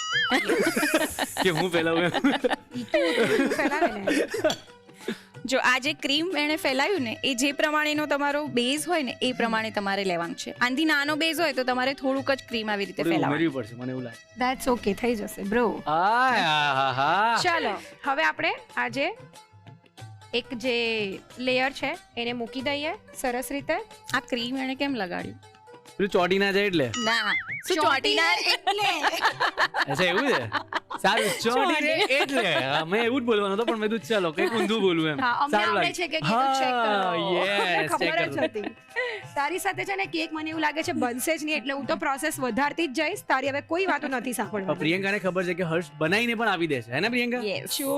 કે હું ફેલાવું એમ? ફેલાવે ને. જો આ જે ક્રીમ એણે ફેલાવ્યું ને એ જે પ્રમાણેનો તમારો બેઝ હોય ને એ પ્રમાણે તમારે લેવાનું છે. આનાથી નાનો બેઝ હોય તો તમારે થોડુંક જ ક્રીમ આવી રીતે થોડું ફેલાવવાનું. ઉમેરવી પડશે મને એવું લાગે. ધેટ્સ ઓકે, થઈ જશે બ્રો. આહાહા. ચાલો હવે આપણે આ જે એક જે લેયર છે એને મૂકી દઈએ સરસ રીતે. આ ક્રીમ એણે કેમ લગાડ્યું? પેલું ચોટી ના જાય એટલે? ના, શું ચોટીના એટલે અચ્છા એવું છે. સારું, ચોટી ને એટલે મેં એવું જ બોલવાનું હતો પણ મેં કીધું ચાલો કંઈક ઊંધું બોલવું એમ. હા, અમને સારું આવડે લાગે. છે કે કીધું check કરો. હા, yes, check ખબર જ કરો. હતી. તારી સાથે છે ને કેક મને એવું લાગે છે બનશે જ નહીં, એટલે હું તો પ્રોસેસ વધારતી જ જઈશ. તારી હવે કોઈ વાતો નથી પણ સાંભળવાની. પ્રિયંકાને ખબર છે કે હર્ષ બનાવીને પણ આપી દેશે, હે ને પ્રિયંકા? યસ. જો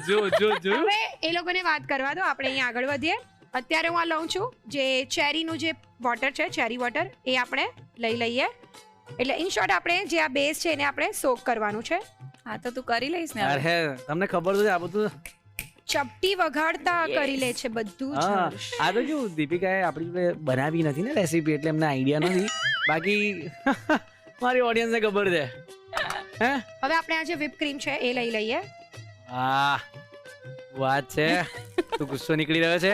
જો જો જો. હવે એ લોકોને વાત કરવા દો, આપણે અહીંયા આગળ વધીએ. અત્યારે હું આ લઉં છું જે ચેરીનું જે વોટર છે, ચેરી વોટર, એ આપણે લઈ લઈએ. એટલે ઇન શોર્ટ આપણે જે આ બેઝ છે એને આપણે સોક કરવાનું છે. હા તો તું કરી લઈશ ને હવે? અરે તમને ખબર તો છે આ બધું. ચપટી વગાડતા Yes. કરી લે છે બધું જ. હા, આ તો જો દીપિકાએ આપણી જોડે બનાવી નથી ને રેસીપી, એટલે એમને આઈડિયા નથી. બાકી મારી ઓડિયન્સને ખબર છે. હે? હવે આપણે આ જે whip ક્રીમ છે એ લઈ લઈએ. આ વાત છે. તું ગુસ્સો નીકળી રહ્યો છે?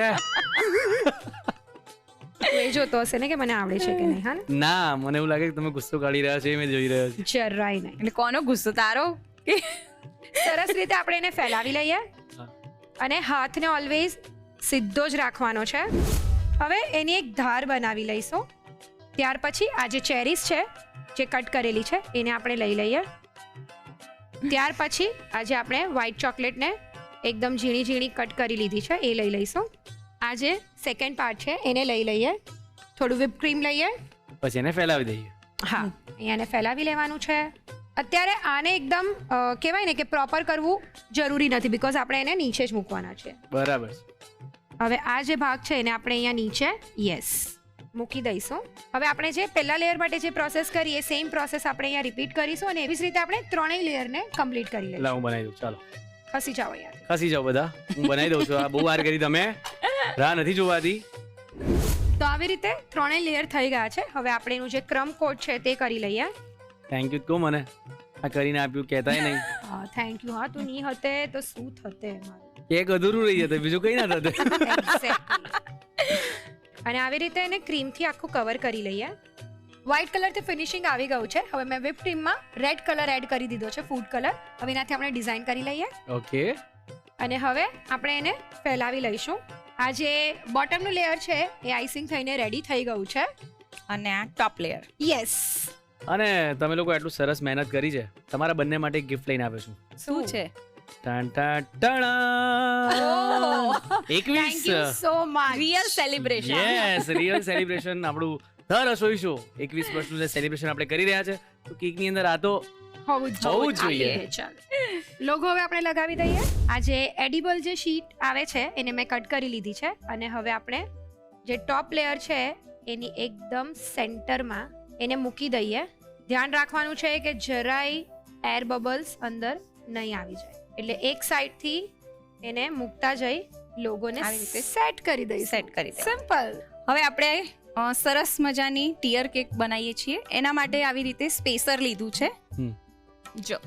તું એ જોતો હશે ને કે મને આવડે છે કે નહીં. હા ને? ના, મને એવું લાગે કે તમે ગુસ્સો કાઢી રહ્યા છો એ મેં જોઈ રહ્યો છું. જરાય નહીં. એટલે કોનો ગુસ્સો, તારો કે સરસ રીતે આપણે એને ફેલાવી લઈએ હા. અને હાથને ઓલવેઝ સીધો જ રાખવાનો છે. હવે એની એક ધાર બનાવી લઈશું. ત્યાર પછી આ જે ચેરીસ છે જે કટ કરેલી છે એને આપણે લઈ લઈએ. ત્યાર પછી આજે આપણે વ્હાઇટ ચોકલેટને એકદમ ઝીણી ઝીણી કટ કરી લીધી છે એ લઈ લઈશું. આ જે સેકન્ડ પાર્ટ છે એને લઈ લઈએ. થોડું whip ક્રીમ લઈએ. પછી એને ફેલાવી દઈએ. હા, અહીંયાને ફેલાવી લેવાનું છે. અત્યારે આને એકદમ કહેવાય ને કે પ્રોપર કરવું જરૂરી નથી, બીકોઝ આપણે એને નીચે જ મૂકવાના છે. બરાબર. હવે આ જે ભાગ છે એને આપણે અહીંયા નીચે યસ મૂકી દઈશું. હવે આપણે જે પહેલા લેયર માટે જે પ્રોસેસ કરી એ સેમ પ્રોસેસ આપણે અહીંયા રિપીટ કરીશું અને એવી જ રીતે આપણે ત્રણેય લેયરને કમ્પ્લીટ કરી એટલે લઈશું. હું બનાવી દઉં. ચાલો ખસી જાઓ અહીંયાથી. ખસી જાઓ બધા. હું બનાવી દઉં છું. આ બહુ વાર કરી તમે. રાહ નથી જોવાતી. તો આવી રીતે ત્રણેય લેયર થઈ ગયા છે. હવે આપણે એનું જે ક્રમ કોટ છે તે કરી લઈએ. થેન્ક યુ કહો મને આ કરીને આપ્યું કહેતાય નહીં થેન્ક યુ. હા, તું નહીં હતે તો શું થતે મારું. એક અધૂરું રહી જતું બીજું કઈ ના થતું Exactly. અને આવી રીતે એને ક્રીમથી આખું કવર કરી લઈએ. વ્હાઇટ કલરથી ફિનિશિંગ આવી ગયું છે. હવે મેં whipped ક્રીમમાં રેડ કલર એડ કરી દીધો છે, ફૂડ કલર. હવે એનાથી આપણે ડિઝાઇન કરી લઈએ ઓકે અને હવે આપણે એને ફેલાવી લઈશું. આ જે બોટમનું લેયર છે એ આઈસિંગ થઈને રેડી થઈ ગયું છે. અને આ ટોપ લેયર. યસ. અને તમે લોકો આટલું સરસ મહેનત કરી છે તમારા બંને માટે એક ગિફ્ટ લઈને આવ્યો છું શું છે? ટાણ ટાણ ટાણા. 21 thank you so much. Real celebration. Yes real celebration આપણું ધ રસોઈ શો 21 વર્ષનું જે સેલિબ્રેશન આપણે કરી રહ્યા છે તો કેકની અંદર આ તો હોવું જ જોઈએ. ચાલો લોગો હવે આપણે લગાવી દઈએ. આ જે એડિબલ જે શીટ આવે છે એને મેં કટ કરી લીધી છે અને હવે આપણે જે ટોપ લેયર છે એની એકદમ સેન્ટરમાં એને મૂકી દઈએ. ધ્યાન રાખવાનું છે કે જરાય એર બબલ્સ અંદર નહીં આવી જાય, એટલે એક સાઈડથી એને મૂકતા જઈ લોગોને આવી રીતે સેટ કરી દઈએ. સેટ કરી દે. સિમ્પલ. હવે આપણે સરસ મજાની ટીયર કેક બનાવીએ છીએ. એના માટે આવી રીતે સ્પેસર લીધું છે. જો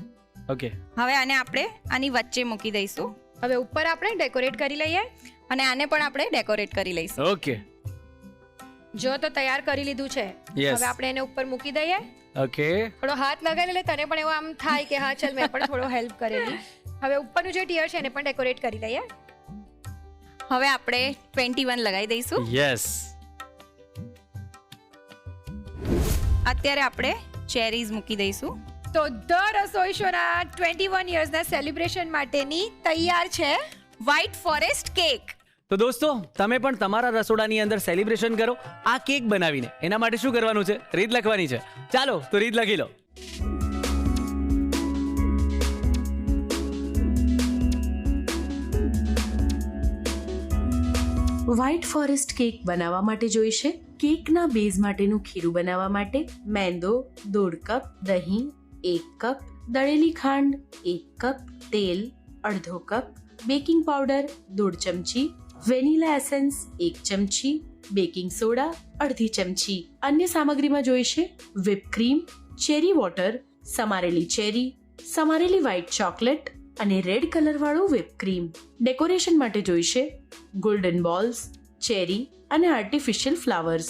ઓકે હવે આને આપણે આની વચ્ચે મૂકી દઈશું હવે ઉપર આપણે ડેકોરેટ કરી લઈએ. અને આને પણ આપણે ડેકોરેટ કરી લઈશું. ઓકે જો તો તૈયાર કરી લીધું છે. Yes. હવે આપણે એને ઉપર મૂકી દઈએ. ઓકે થોડો હાથ લગાવી લે, તને પણ એવું આમ થાય કે હા ચાલ મેં પણ થોડો હેલ્પ કરેલી. હવે ઉપરનું જે ટીયર છે એને પણ ડેકોરેટ કરી લઈએ. હવે આપણે 21 લગાવી દઈશું. યસ અત્યારે આપણે ચેરીઝ મૂકી દઈશું. તો ધ રસોઈ શોના 21 યર્સના સેલિબ્રેશન માટેની તૈયાર છે વ્હાઇટ ફોરેસ્ટ કેક. તો દોસ્તો તમે પણ તમારા રસોડાની અંદર સેલિબ્રેશન કરો આ કેક બનાવીને. એના માટે શું કરવાનું છે? રીત લખવાની છે. ચાલો તો રીત લખી લો. વ્હાઇટ ફોરેસ્ટ કેક બનાવવા માટે જોઈશે કેકના બેઝ માટેનું ખીરું બનાવવા માટે મેંદો 1.5 કપ, દહીં 1 કપ, દળેલી ખાંડ 1 કપ, તેલ અડધો કપ, બેકિંગ પાવડર 1/2 ચમચી, વેનીલા એસેન્સ 1 ચમચી, બેકિંગ સોડા અડધી ચમચી. અન્ય સામગ્રીમાં જોઈશે whipped ક્રીમ, ચેરી વોટર, સમારેલી ચેરી, સમારેલી વ્હાઇટ ચોકલેટ અને રેડ કલર વાળું whipped ક્રીમ. ડેકોરેશન માટે જોઈશે ગોલ્ડન બોલ્સ, ચેરી અને artificial flowers.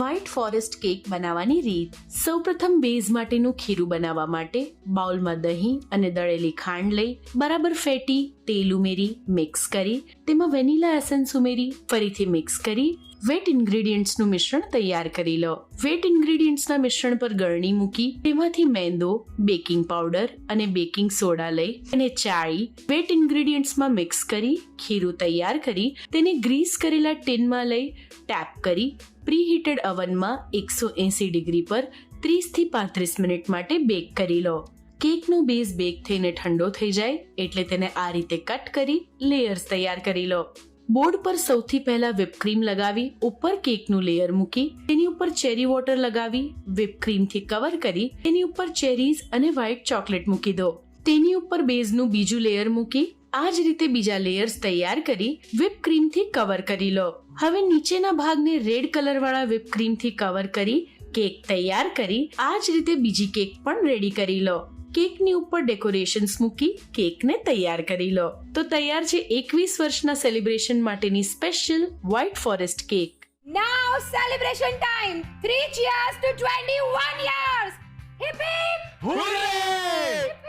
White forest cake બનાવવાની રીત. સૌપ્રથમ બેઝ માટેનું ખીરું બનાવવા માટે બાઉલમાં દહીં અને દળેલી ખાંડ લઈ બરાબર ફેટી તેલ ઉમેરી મિક્સ કરી તેમાં વેનીલા એસેન્સ ઉમેરી ફરીથી મિક્સ કરી વેટ ઇન્ગ્રેડિયન્ટ્સનું મિશ્રણ તૈયાર કરી લો. વેટ ઇન્ગ્રેડિયન્ટ્સના મિશ્રણ પર ગળણી મૂકી તેમાંથી મેંદો, બેકિંગ પાવડર અને બેકિંગ સોડા લઈ અને ચાળી વેટ ઇન્ગ્રેડિયન્ટ્સમાં મિક્સ કરી ખીરું તૈયાર કરી તેને ગ્રીસ કરેલા ટીનમાં લઈ ટેપ કરી પ્રીહીટેડ અવનમાં 180 ડિગ્રી પર 30 થી 35 મિનિટ માટે બેક કરી લો. કેકનો બેઝ બેક થઈને ઠંડો થઈ જાય એટલે તેને આ રીતે કટ કરી લેયર્સ તૈયાર કરી લો. બોર્ડ પર સૌથી પહેલા whipped ક્રીમ લગાવી ઉપર કેકનું લેયર મૂકી તેની ઉપર ચેરી વોટર લગાવી whipped ક્રીમથી કવર કરી તેની ઉપર ચેરીઝ અને વ્હાઇટ ચોકલેટ મૂકી દો. તેની ઉપર બેઝનું બીજું લેયર મૂકી આ જ રીતે બીજા લેયર્સ તૈયાર કરી whipped ક્રીમથી કવર કરી લો. હવે નીચેના ભાગને રેડ કલર વાળા whipped ક્રીમથી કવર કરી કેક તૈયાર કરી આ જ રીતે બીજી કેક પણ રેડી કરી લો. કેકની ઉપર ડેકોરેશન્સ મૂકી કેકને તૈયાર કરી લો. તો તૈયાર છે 21 વર્ષના સેલિબ્રેશન માટેની special white forest cake. Now celebration time. 3 cheers to 21 years. Hip hip. Hooray!